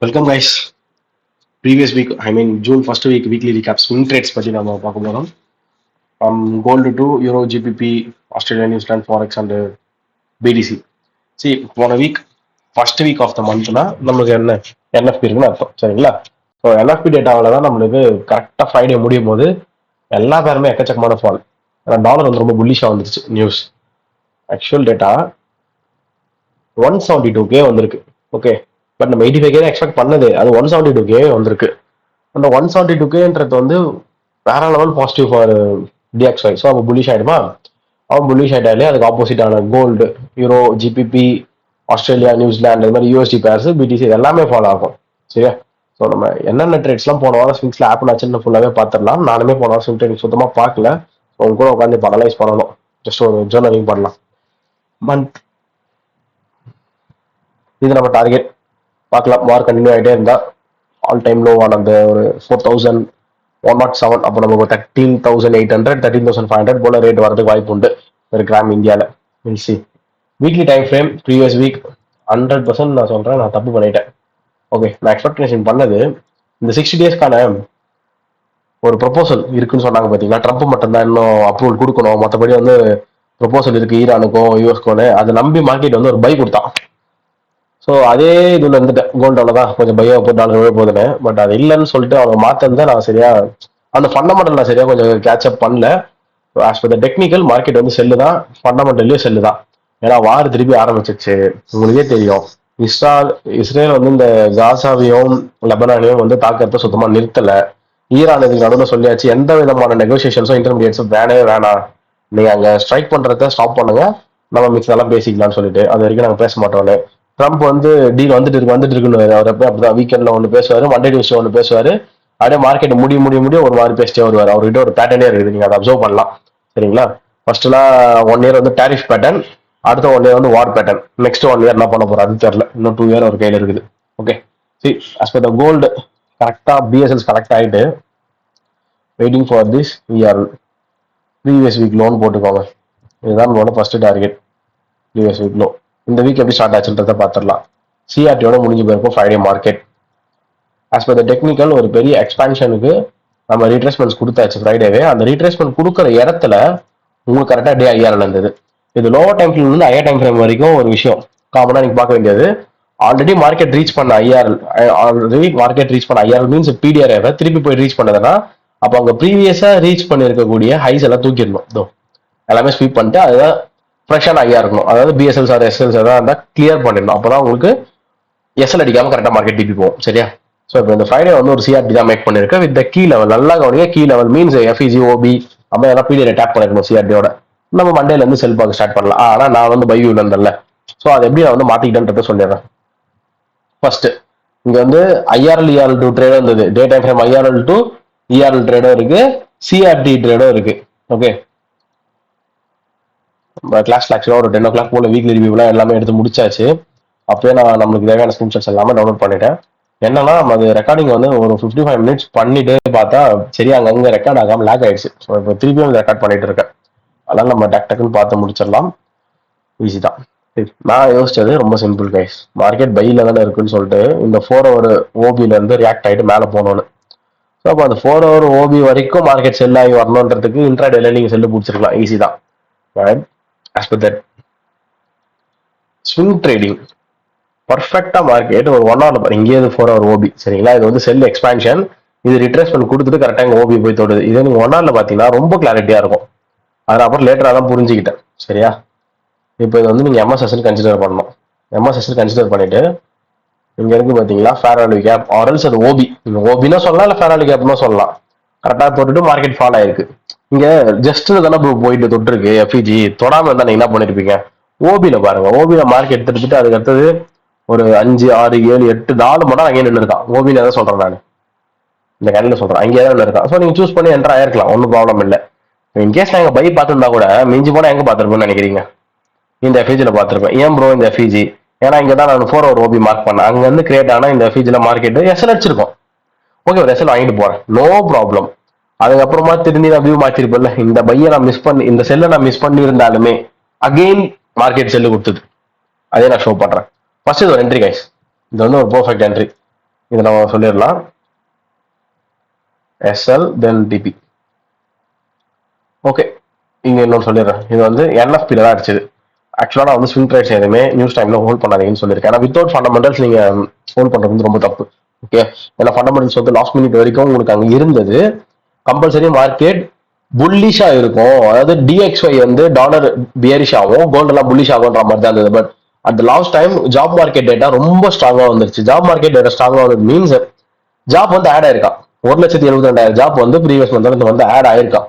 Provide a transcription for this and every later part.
Welcome guys. Previous week June first week weekly recap swing trades பற்றி நம்ம பார்க்க போகிறோம். Gold to euro, GBP, Australia, New Zealand, forex and BTC. போன week first week of the மந்த்னா நமக்கு என்ன NFP இருக்குன்னு அர்த்தம், சரிங்களா? ஸோ என்எஃபி டேட்டாவில் தான் நம்மளுக்கு கரெக்டாக ஃப்ரைடே முடியும் போது எல்லா பேருமே எக்கச்சக்கமான ஃபால். ஏன்னா டாலர் வந்து ரொம்ப புல்லிஷாக வந்துருச்சு. நியூஸ் ஆக்சுவல் டேட்டா 172K வந்திருக்கு. ஓகே, பட் நம்ம 85K தான் எக்ஸ்பெக்ட் பண்ணது, அது 172K வந்திருக்கு. அந்த 172Kன்றது வந்து வேற level positive for DXY. So அவன் புல்லிஷ் ஆயிடுமா? அவன் புல்லிஷ் ஆயிட்டாலே அதுக்கு ஆப்போசிட்டான gold, euro, GBP, Australia, New Zealand, இது மாதிரி யூஎஸ்டி பேர்ஸ், பிடிசி எல்லாமே ஃபாலோ ஆகும். சரியா? ஸோ நம்ம என்னென்ன ட்ரேட்ஸ்லாம் போன வாரம் ஸ்விங்ஸ்ல ஆப் ஆச்சுன்னு ஃபுல்லாகவே பார்த்துடலாம். நானுமே போன வாரம் ஸ்விங் ட்ரேடிங் சுத்தமாக பார்க்கல. அவங்க கூட உட்காந்து இப்போ அனலைஸ் பண்ணணும். ஜஸ்ட் ஒரு ஜேர்னலிங் பண்ணலாம். மந்த் இது நம்ம டார்கெட் பார்க்கலாம். வார் கண்டினியூ ஆகிட்டே இருந்தா ஆல் டைம் லோ ஆனது ஒரு 4107. அப்போ நமக்கு 13,800 13,500 போல ரேட் வரதுக்கு வாய்ப்பு உண்டு ஒரு கிராம் இந்தியாவில். C weekly time frame previous week 100% நான் சொல்றேன், நான் தப்பு பண்ணிட்டேன். ஓகே, நான் எக்ஸ்பெக்டேஷன் பண்ணது இந்த 60 டேஸ்க்கான ஒரு ப்ரொபோசல் இருக்குன்னு சொன்னாங்க. பார்த்தீங்கன்னா ட்ரம்ப் மட்டும்தான் இன்னும் அப்ரூவல் கொடுக்கணும், மற்றபடி வந்து ப்ரொபோசல் இருக்கு ஈரானுக்கும் யூஎஸ்கோன்னு. அதை நம்பி மார்க்கெட் வந்து ஒரு பை கொடுத்தான். ஸோ அதே இதுல இருந்துட்டு கோல்டு அவ்வளோதான் கொஞ்சம் பையா $4 போதுன்னு. பட் அது இல்லைன்னு சொல்லிட்டு அவங்க மாத்திருந்தா நான் சரியா அந்த ஃபண்டமெண்டல் நான் சரியா கொஞ்சம் கேட்சப் பண்ணல. As per the technical market வந்து செல்லு தான், ஃபண்டமெண்டல்லையும் செல்லு தான். ஏன்னா வார் திருப்பி ஆரம்பிச்சிச்சு. உங்களுக்கே தெரியும், இஸ்ரேல் வந்து இந்த காசாவையும் லெபனானையும் வந்து தாக்கத்தை சுத்தமா நிறுத்தல. ஈரான் இதுக்கு நடுவில் சொல்லியாச்சு எந்த விதமான நெகோசியேஷன்ஸும் இன்டர்மீடியட்ஸும் வேணவே வேணாம், நீங்க அங்க ஸ்ட்ரைக் பண்றத ஸ்டாப் பண்ணுங்க, நம்ம மிக்ஸ் நல்லா பேசிக்கலாம்னு சொல்லிட்டு அது வரைக்கும் நாங்கள் பேச மாட்டோம்னு. ட்ரம்ப் வந்து டீல் வந்துட்டு இருக்குன்னு அவர் எப்போ அப்படிதான் வீக்கெண்ட்ல ஒன்று பேசுவாரு, மண்டே டியூஸ்டே ஒன்று பேசுவாரு. அப்படியே மார்க்கெட் முடிய ஒரு மாதிரி பேசிட்டே வருவார். அவர்கிட்ட ஒரு பேட்டர்னே இருக்குது, நீங்க அதை அப்சர்வ் பண்ணலாம். சரிங்களா? ஃபர்ஸ்ட்லாம் 1 இயர் வந்து டாரிஃப் பேட்டர்ன், அடுத்த 1 இயர் வந்து வார் பேட்டர்ன், நெக்ஸ்ட் 1 இயர் என்ன பண்ண போறோம் அது தெரியல. இன்னும் 2 இயர் ஒரு கையில் இருக்குது. Okay, see as per the gold கரெக்டா பிஎஸ்எல்ஸ் கரெக்ட் ஆயிட்டு waiting for this year previous week லோன் போட்டுக்கோங்க. இதுதான் உங்களோட first target. Previous week low இந்த வீக் எப்படி ஸ்டார்ட் ஆச்சுன்றதை பார்த்துடலாம். சிஆர்டியோட முடிஞ்சு போயிருக்கும் Friday market. As per the technical ஒரு பெரிய எக்ஸ்பான்ஷனுக்கு நம்ம ரீட்ரேஸ்மெண்ட்ஸ் கொடுத்தாச்சு ஃப்ரைடேவே. அந்த ரீட்ரேஸ்மெண்ட் கொடுக்குற இடத்துல உங்களுக்கு கரெக்டாக டே ஐஆர்எல் இருந்தது. இது லோவர் டைம் ஃப்ரேம் இருந்து ஹையர் டைம் ஃப்ரேம் வரைக்கும் ஒரு விஷயம் காமனாக நீங்கள் பார்க்க வேண்டியது. ஆல்ரெடி மார்க்கெட் ரீச் பண்ண ஐஆர்எல் மீன்ஸ் பிடிஆர் திருப்பி போய் ரீச் பண்ணதுன்னா அப்போ அவங்க ப்ரீவியஸா ரீச் பண்ணிருக்கக்கூடிய ஹைஸ் எல்லாம் தூக்கிடணும். எல்லாமே ஸ்வீப் பண்ணிட்டு அதுதான் ஃப்ரெஷ்ஷான ஐயா இருக்கணும். அதாவது பிஎஸ்எல்ஸ் ஆர் எஸ்எல்ஸ் ஏதாவது இருந்தால் கிளியர் பண்ணிடணும். அப்போதான் உங்களுக்கு எஸ்எல் அடிக்காம கரெக்டாக மார்க்கெட் டிபி போகும். சரியா? ஸோ இப்போ இந்த ஃப்ரைடே வந்து ஒரு சிஆர்டி தான் மேக் பண்ணிருக்கேன் வித் கீ லெவல். நல்லா கவனிங்க, key level means FEG, OB நம்ம எல்லாம் பீரியட் டேப் பண்ணிருக்கணும் சிஆர்டியோட. நம்ம மண்டேல இருந்து செல் பார்க்க ஸ்டார்ட் பண்ணலாம். ஆனால் நான் வந்து பைவியூல இருந்தேன்ல, ஸோ அதை எப்படி நான் வந்து மாத்திக்கிட்டேன்றதை சொல்லிடுறேன். ஃபர்ஸ்ட் இங்க வந்து ஐஆர்எல் இஆர்எல் 2 ட்ரேடும் இருந்தது. Day time frame IRL 2 ERL ட்ரேடும் இருக்கு, சிஆர்டி ட்ரேடும் இருக்கு. ஓகே, கிளாஸ் ஆக்சுவலாக ஒரு 10 o'clock போல வீக்லி ரிவ்யூலாம் எல்லாமே எடுத்து முடிச்சாச்சு. அப்பயே நான் நம்மளுக்கு தேவையான ஸ்கிரீன்ஷாட்ஸ் எல்லாமே டவுன்லோட் பண்ணிட்டேன். என்னன்னா நம்ம அது ரெக்கார்டிங் வந்து ஒரு 55 minutes பண்ணிட்டு பார்த்தா சரி அங்கங்க ரெக்கார்ட் ஆகாம லேக் ஆயிடுச்சு. ஸோ இப்போ திருப்பியும் ரெக்கார்ட் பண்ணிட்டு இருக்கேன். அதனால நம்ம டக்குன்னு பார்த்து முடிச்சிடலாம். ஈஸி தான். நான் யோசிச்சது ரொம்ப சிம்பிள் கைஸ். மார்க்கெட் பையில தானே இருக்குன்னு சொல்லிட்டு இந்த 4 hour ஓபில இருந்து ரியாக்ட் ஆகிட்டு மேலே போகணும்னு. ஸோ அப்போ அந்த 4 hour ஓபி வரைக்கும் மார்க்கெட் செல் ஆகி வரணுன்றதுக்கு இன்ட்ராடேல நீங்க செல்லு பிடிச்சிருக்கலாம். ஈஸி தான். As per that swing trading பர்ஃபெக்டா மார்க்கெட் ஒரு 1 hour இங்கே 4 hour ஓபி. சரிங்களா? இது வந்து செல் எக்ஸ்பான்ஷன், இது ரிட்ரேஸ்மெண்ட் கொடுத்துட்டு கரெக்டா இங்க ஓபி போய் தொடுது. இதே நீங்க 1 hourல பாத்தீங்கன்னா ரொம்ப கிளாரிட்டியா இருக்கும். அதை அப்புறம் லேட்டரா தான் புரிஞ்சுக்கிட்டேன். சரியா? இப்போ இது வந்து நீங்க எம்எஸ்எஸ் கன்சிடர் பண்ணணும். எம்எஸ்எஸ் கன்சிடர் பண்ணிட்டு இங்க இருக்கு பாத்தீங்களா ஃபேர் வேல்யூ கேப் ஆர்எல்ஸ் அது ஓபி. நீங்க ஓபினா சொல்லலாம், இல்ல ஃபேர் வேல்யூ கேப்னா சொல்லலாம். கரெக்டா தொட்டுட்டு மார்க்கெட் ஃபால் ஆயிருக்கு. இங்க ஜஸ்ட் தானே போயிட்டு தொட்டு இருக்கு. எஃப்இஜி தொடாம இருந்தா நீங்க என்ன பண்ணிருப்பீங்க? ஓபில பாருங்க. ஓபில மார்க்கெட் எடுத்துட்டு அதுக்கு அடுத்தது ஒரு 5 6 7 8 4 மணி நேரம் அங்கே நின்று இருக்கான். ஓபில தான் சொல்றேன் நான், இந்த கடையில சொல்றேன், அங்கேயே தான் இருக்கான். ஸோ நீங்க சூஸ் பண்ணி என்டர் ஆயிருக்கலாம், ஒன்றும் ப்ராப்ளம் இல்லை. இன்கேஸ் நாங்கள் பை பார்த்துருந்தா கூட மிஞ்சி போனா எங்க பார்த்துருப்போம்னு நினைக்கிறீங்க? இந்த எஃப்இஜில பார்த்துருப்பேன். ஏன் ப்ரோ இந்த எஃப்இஜி? ஏன்னா இங்கே தான் நான் 4 hour ஓபி மார்க் பண்ணேன். அங்க இருந்து கிரியேட் ஆனா இந்த எஃப்இஜில மார்க்கெட் எஸ்எல் அடிச்சிருக்கோம். ஓகே, ஒரு எஸ்எல் வாங்கிட்டு போறேன், நோ ப்ராப்ளம். அதுக்கப்புறமா திரும்பி நான் வியூ மாத்திருப்பேன்ல, இந்த பையை நான் மிஸ் பண்ணி இந்த செல்லை நான் மிஸ் பண்ணி இருந்தாலுமே அகெயின் மார்க்கெட் செல்லு கொடுத்தது. அதே நான் ஷோ பண்றேன். ஃபர்ஸ்ட் இது ஒரு என்ட்ரி கைஸ். இது வந்து ஒரு பெர்ஃபெக்ட் என்ட்ரி. இதை நம்ம சொல்லிடலாம். எஸ்எல் தென் டிபி. ஓகே, இங்க இன்னொன்று சொல்லிடுறேன். இது வந்து என்எஃபில தான் அடிச்சது. ஆக்சுவலா நான் வந்து ஸ்விங் ட்ரேட்ஸ் எதுவுமே நியூஸ் டைம்ல ஹோல்ட் பண்ணாதீங்கன்னு சொல்லியிருக்கேன். ஏன்னா வித்தவுட் ஃபண்டமெண்டல்ஸ் நீங்க ஹோல்ட் பண்றது வந்து ரொம்ப தப்பு. ஓகே, ஏன்னா ஃபண்டமெண்டல்ஸ் வந்து லாஸ்ட் மினிட் வரைக்கும் உங்களுக்கு அங்க இருந்தது. கம்பல்சரி மார்க்கெட் புல்லிஷா இருக்கும். அதாவது டிஎக்ஸ்ஒய் வந்து டாலர் பியரிஷ் ஆகும், கோல்டு எல்லாம் புல்லிஷ் ஆகும்ன்ற மாதிரி தான் இருந்தது. But at last time job market data ரொம்ப ஸ்ட்ராங்கா வந்துருச்சு. ஜாப் மார்க்கெட் டேட்டா ஸ்ட்ராங்கா வந்தது மீன்ஸ் ஜாப் வந்து ஆட் ஆயிருக்கான். 1,72,000 ஜாப் வந்து ப்ரீவியஸ் மந்த் வந்து ஆட் ஆயிருக்கான்.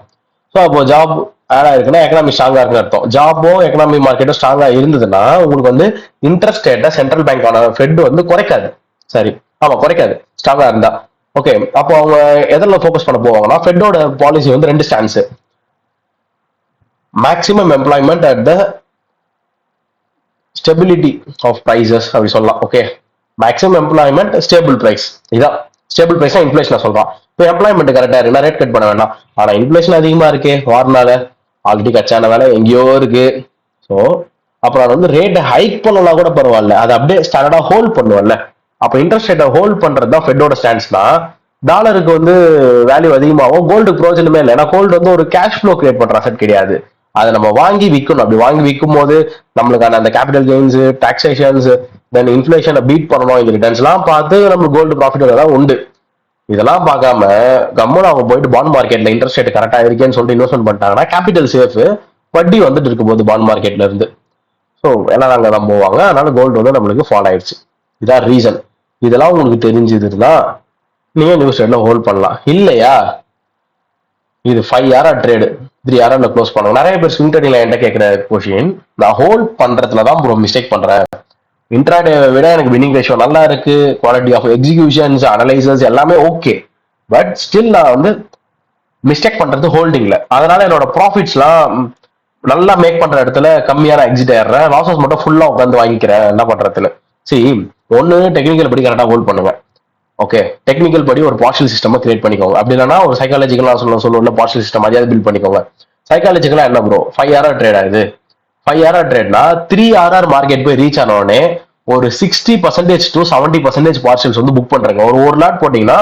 ஸோ அப்போ ஜாப் ஆட் ஆயிருக்குன்னா எக்கனாமி ஸ்ட்ராங்கா இருக்குன்னு அர்த்தம். ஜாபோ எக்கனாமி மார்க்கெட்டும் ஸ்ட்ராங்கா இருந்ததுன்னா உங்களுக்கு வந்து இன்ட்ரெஸ்ட் ரேட்டை சென்ட்ரல் பேங்கான ஃபெட் வந்து குறைக்காது. சரி, ஆமா குறைக்காது ஸ்ட்ராங்கா இருந்தா. ஓகே, அப்போ அவங்க எதில் ஃபோக்கஸ் பண்ண போவாங்கன்னா, ஃபெட்டோட பாலிசி வந்து ரெண்டு stance. Maximum employment at the stability of prices அப்படி சொல்லலாம். Okay, maximum employment stable price. இதான் ஸ்டேபிள் பிரைஸ் இன்ஃபிளேஷன் சொல்றான். இப்போ எம்ப்ளாய்மெண்ட் கரெக்டா இருக்குன்னா ரேட் கட் பண்ண வேண்டாம். ஆனா இன்ஃபிளேஷன் அதிகமா இருக்கு வாரனால, ஆல்ரெடி கச்சான வேலை எங்கேயோ இருக்கு. ஸோ அப்புறம் அது வந்து ரேட்டை ஹைக் பண்ணலாம் கூட பரவாயில்ல, அதை அப்படியே ஸ்டாண்டர்டா ஹோல்ட் பண்ணுவல்ல. அப்போ இன்ட்ரெஸ்ட் ரேட்டை ஹோல்ட் பண்றது தான் ஃபெட்டோட ஸ்டாண்ட்ஸ்னா டாலருக்கு வந்து வேல்யூ அதிகமாகும், கோல்டு பிரோஜனமே இல்லை. ஏன்னா கோல்டு வந்து ஒரு கேஷ் ஃப்ளோ கிரியேட் பண்ற அசெட் கிடையாது. அதை நம்ம வாங்கி விற்கணும். அப்படி வாங்கி விற்கும் போது நம்மளுக்கான அந்த கேபிட்டல் கெயின்ஸ், டாக்ஸேஷன்ஸ், தென் இன்ஃபிளேஷனை பீட் பண்ணணும், இந்த ரிட்டர்ன்ஸ் எல்லாம் பார்த்து நம்ம கோல்டு ப்ராஃபிட் தான் உண்டு. இதெல்லாம் பார்க்காம கம்முன்னு அவங்க போயிட்டு பாண்ட் மார்க்கெட்ல இன்ட்ரெஸ்ட் ரேட் கரெக்டா இருக்கேன்னு சொல்லிட்டு இன்வெஸ்ட்மெண்ட் பண்ணிட்டாங்கன்னா கேபிட்டல் சேஃப், வட்டி வந்துட்டு இருக்கும் போது பாண்ட் மார்க்கெட்ல இருந்து. ஸோ எல்லாம் நாங்க தான் போவாங்க. அதனால கோல்டு வந்து நம்மளுக்கு ஃபால் ஆயிடுச்சு. இதான் ரீசன். இதெல்லாம் உங்களுக்கு தெரிஞ்சதுன்னா நீங்க நியூஸ் ரேட்ல ஹோல்ட் பண்ணலாம். இல்லையா, இது 5 hour ட்ரேடு 3 hour க்ளோஸ் பண்ணுங்க. நிறைய பேர் ஸ்விங் ட்ரேடிங்ல என்கிட்ட கேட்கிற கொஷின், நான் ஹோல்ட் பண்றதுல தான் ப்ரோ மிஸ்டேக் பண்றேன். இன்ட்ராடே விட எனக்கு வின்னிங் ரேஷியோ நல்லா இருக்கு, குவாலிட்டி ஆஃப் எக்ஸிகியூஷன்ஸ், அனலைசஸ் எல்லாமே ஓகே. பட் ஸ்டில் நான் வந்து மிஸ்டேக் பண்றது ஹோல்டிங்ல. அதனால என்னோட ப்ராஃபிட்ஸ்லாம் நல்லா மேக் பண்ற இடத்துல கம்மியான எக்ஸிட் ஆயிடுறேன், லாசஸ் மட்டும் ஃபுல்லா உட்காந்து வாங்கிக்கிறேன். என்ன பண்றதுன்னு சரி, ஒன்னு டெக்னிக்கல் படி கரெக்டா ஹோல்ட் பண்ணுங்க. ஓகே, டெக்னிக்கல் படி ஒரு பார்ஷியல் சிஸ்டம் கிரியேட் பண்ணிக்கோங்க. அப்படி இல்லைன்னா ஒரு சைக்காலஜிக்கலா சொல்லுவோம்ல பார்ஷியல் சிஸ்டம், அதையாவது பில்ட் பண்ணிக்கோங்க. சைக்காலஜிக்கலா என்ன ப்ரோ, 5 hour ட்ரேட் ஆகுது. 5 hour ட்ரேட்னா 3 hour மார்க்கெட் போய் ரீச் ஆன உடனே ஒரு 60% to 70% பார்ஷியல்ஸ் வந்து புக் பண்றாங்க. ஒரு லாட் போட்டீங்கன்னா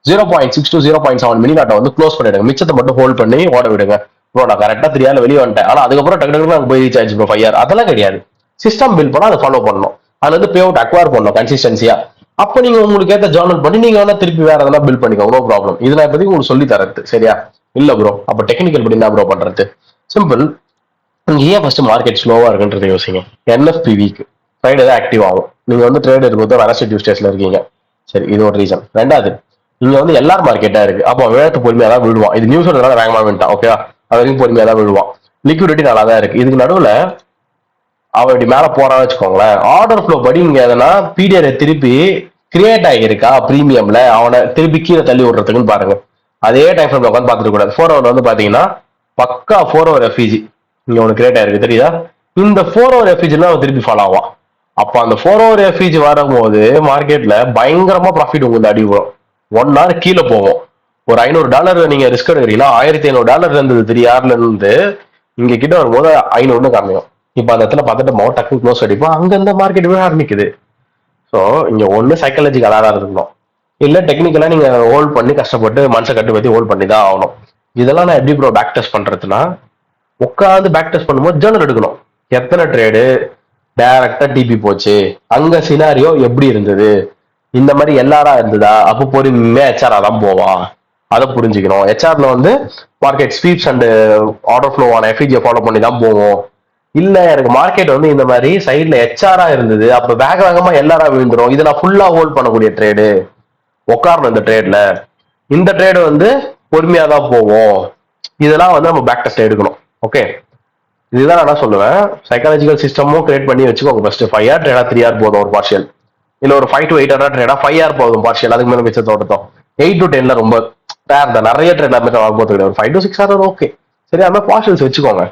0.6 to 0.7 மினி லாட்டை வந்து க்ளோஸ் பண்ணிடுங்க, மிச்சத்தை மட்டும் ஹோல்ட் பண்ணி ஓட விடுங்க. ப்ரோ நான் கரெக்டா 3 hour வெளியே வந்துட்டேன், ஆனா அதுக்கப்புறம் டக்கு போய் ரீச் ஆயிடுச்சு ப்ரோ 5 hour. அதெல்லாம் கிடையாது. சிஸ்டம் பில்ட் பண்ணா அதை ஃபாலோ பண்ணணும். அதுல இருந்து பே அவுட் அக்வயர் பண்ணணும் கன்சிஸ்டன்சியா. அப்ப நீங்க உங்களுக்கு ஏற்ற ஜேர்னல் பண்ணி நீங்க வேணா திருப்பி வேற எதனா பில்ட் பண்ணிக்கோங்க, நோ ப்ராப்ளம். இதை நான் இப்போதைக்கு உங்களுக்கு சொல்லி தரது சரியா. இல்ல ப்ரோ அப்ப டெக்னிக்கல் படி என்ன ப்ரோ பண்றது, சிம்பிள். நீங்க ஏன் ஃபர்ஸ்ட் மார்க்கெட் ஸ்லோவா இருக்குன்றது யோசிங்க. என்எஃப்பி வீக், ஃப்ரைடே தான் ஆக்டிவ் ஆகும். நீங்க வந்து ட்ரேட் இருக்கும்போது வெனஸ்டே டியூஸ்டேஸ்ல இருக்கீங்க. சரி, இது ஒரு ரீசன். ரெண்டாவது, இங்க வந்து எல்லாரும் மார்க்கெட்டா இருக்கு. அப்போ வேட்டு பொறுமையா தான் விழுவான். இது நியூஸ் வேகமா வேண்டாம், ஓகேவா. அது வரைக்கும் பொறுமையா தான் விழுவான். லிக்விடிட்டி நல்லா தான் இருக்கு. இதுக்கு நடுவுல அவன் இப்படி மேல போறான்னு வச்சுக்கோங்களேன், ஆர்டர் ஃப்ளோ படி இங்க எதனா பிடிஆர் திருப்பி கிரியேட் ஆகியிருக்கா பிரீமியம்ல, அவனை திருப்பி கீழே தள்ளி விடுறதுக்குன்னு பாருங்க. அதே டைம் ஃப்ரேம்ல உட்காந்து பார்த்துட்டு கூடாது. 4 hour வந்து பாத்தீங்கன்னா பக்கா 4 hour எஃபிஜி இங்க ஒன்று கிரியேட் ஆயிருக்கு தெரியுதா. இந்த 4 hour எஃபிஜிலாம் அவன் திருப்பி ஃபாலோ ஆவான். அப்ப அந்த 4 hour எஃபிஜி வரும்போது மார்க்கெட்ல பயங்கரமா ப்ராஃபிட் உங்களுக்கு அடி வரும். 1 hour கீழே போகும். ஒரு $500 நீங்க ரிஸ்க் எடுக்கிறீங்கன்னா $1,500 இருந்தது 3 hourல இருந்து இங்க கிட்ட வரும்போது 500 கம்மியும். இப்ப அந்த இடத்துல பார்த்துட்டு டக்கு க்ளோஸ் அடிப்போம், அங்க இந்த மார்க்கெட் விழ ஆரம்பிக்குது. ஸோ இங்க ஒண்ணு சைக்காலஜிக்கலா இருக்கணும், இல்ல டெக்னிக்கலா நீங்க ஹோல்ட் பண்ணி கஷ்டப்பட்டு மனசை கட்டு பத்தி ஹோல்ட் பண்ணி தான் ஆகணும். இதெல்லாம் நான் எப்படி ப்ரோ பேக் டெஸ்ட் பண்றதுன்னா, உட்காந்து பேக் டெஸ்ட் பண்ணும்போது ஜேர்னல் எடுக்கணும். எத்தனை ட்ரேடு டைரக்டா டிபி போச்சு, அங்க சினாரியோ எப்படி இருந்தது, இந்த மாதிரி எல்லாரா இருந்ததா, அப்போ பொறுமையா ஹெச்ஆரா தான் போவான். அதை புரிஞ்சுக்கணும். ஹெச்ஆர்ல வந்து market sweeps and order flow ஆன எஃபிஜியை ஃபாலோ பண்ணி தான் போவோம். இல்ல எனக்கு மார்க்கெட் வந்து இந்த மாதிரி சைட்ல ஹெச்ஆரா இருந்தது, அப்ப வேக வேகமா எல்லாரா விழுந்துரும், இதை நான் ஃபுல்லா ஹோல்ட் பண்ணக்கூடிய ட்ரேடு, உட்காரணும் இந்த ட்ரேட்ல. இந்த ட்ரேடு வந்து பொறுமையா தான் போவோம். இதெல்லாம் வந்து நம்ம பேக் டெஸ்ட் எடுக்கணும். ஓகே, இதுதான் நான் சொல்லுவேன். சைக்காலஜிக்கல் சிஸ்டமும் கிரியேட் பண்ணி வச்சுக்கோங்க. ஃபர்ஸ்ட் 5 hour ட்ரேடா 3 hour போதும் ஒரு பார்ஷியல், இல்ல ஒரு 5 to 8 hour ட்ரேடா 5 hour போதும் பார்ஷியல். அதுக்கு மேல மிச்சத்தோட்டத்தோம் 8 to 10 ரொம்ப ரேர் தான். நிறைய ட்ரேட் போது கிடையாது. ஒரு 5 to 6 hour ஓகே. சரி, அந்த மாதிரி பார்ஷியல்ஸ் வச்சுக்கோங்க.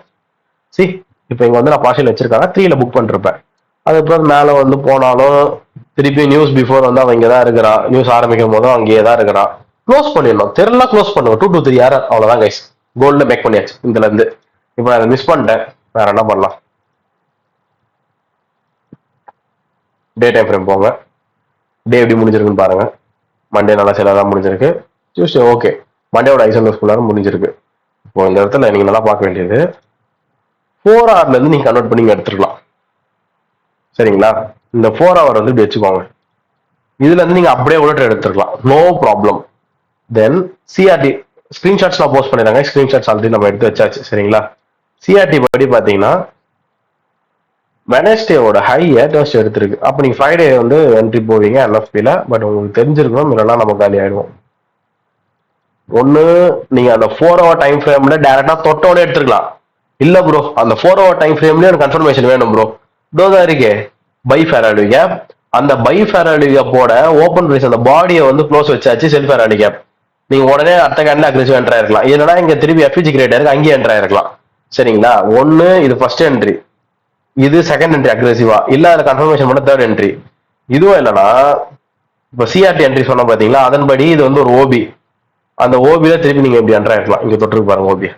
சி இப்போ இங்க வந்து நான் பார்ஷியல் வச்சிருக்காங்க 3ல புக் பண்ணிருப்பேன். அதுக்கப்புறம் மேல வந்து போனாலும் திருப்பி நியூஸ் பிஃபோர் வந்து அவன் இங்கதான் இருக்கிறான், நியூஸ் ஆரம்பிக்கும் போதும் அங்கேயே தான் இருக்கிறான். க்ளோஸ் பண்ணிடணும், தெரியல க்ளோஸ் பண்ணுவோம். 2 to 3 hour அவ்வளவுதான் கைஸ். கோல்ட்ல மேக் பண்ணியாச்சு இதுல இருந்து. இப்போ அதை மிஸ் பண்ணிட்டேன், வேற என்ன பண்ணலாம். டே டைம் ஃப்ரேம் போங்க, டே எப்படி முடிஞ்சிருக்குன்னு பாருங்க. மண்டே நல்லா சேலாக தான் முடிஞ்சிருக்கு. டியூஸ்டே ஓகே, மண்டேவோட ஐசோலோஸ்குள்ளார முடிஞ்சிருக்கு. இப்போ இந்த இடத்துல நீங்க நல்லா பார்க்க வேண்டியது 4 ஹவர்ல இருந்து நீங்க கன்வெர்ட் பண்ணி எடுத்துக்கலாம். சரிங்களா? இந்த 4 ஹவர் வந்து இப்படி வச்சுக்கோங்க. இதுல இருந்து நீங்க அப்படியே உள்ள ட்ரேட் எடுத்துக்கலாம், நோ ப்ராப்ளம். தென் சிஆர்டி ஸ்கிரீன்ஷாட்ஸ் நான் போஸ்ட் பண்ணிடுறாங்க. ஸ்கிரீன்ஷாட்ஸ் ஆல்ரெடி நம்ம எடுத்து வச்சாச்சு. சரிங்களா? சிஆர்டி படி பாத்தீங்கன்னா வெனஸ்டேவோட ஹையை டர்ஸ்டே எடுத்திருக்கு. அப்ப நீங்க ஃப்ரைடே வந்து என்ட்ரி போவீங்க என்எஃபில. பட் உங்களுக்கு தெரிஞ்சிருக்கணும், இல்லைன்னா நம்ம காலி ஆயிடுவோம். ஒண்ணு நீங்க அந்த 4 ஹவர் டைம் ஃப்ரேம்ல டைரக்டா தொட்டோட எடுத்துக்கலாம். இல்ல ப்ரோ, அந்த 4 ஹவர் டைம் ஃப்ரேம்லயே எனக்கு கன்ஃபர்மேஷன் வேணும் ப்ரோ, தான் இருக்கே பை ஃபேராலி கேப். அந்த பை ஃபேராலி கேப்போட ஓப்பன் பிரைஸ் அந்த பாடியை வந்து க்ளோஸ் வச்சாச்சு செல் ஃபேராலி கேப். நீங்க உடனே அடுத்த கேண்ட்ல அக்ரெசிவ் என்ட்ரா இருக்கலாம். இல்லைன்னா இங்க திருப்பி எஃபிஜி கிரேட் இருக்கு, அங்கேயே என்ட்ரா இருக்கலாம். சரிங்களா? ஒன்னு இது ஃபர்ஸ்ட் என்ட்ரி, இது செகண்ட் என்ட்ரி அக்ரெசிவா, இல்ல அதுல கன்ஃபர்மேஷன் பண்ண தேர்ட் என்ட்ரி. இதுவும் இல்லைன்னா இப்போ சிஆர்டி என்ட்ரி சொன்ன பாத்தீங்களா, அதன்படி இது வந்து ஒரு ஓபி. அந்த ஓபியில திருப்பி நீங்க எப்படி என்ட்ரா இருக்கலாம். இங்க தொட்டு பாருங்க, ஓபி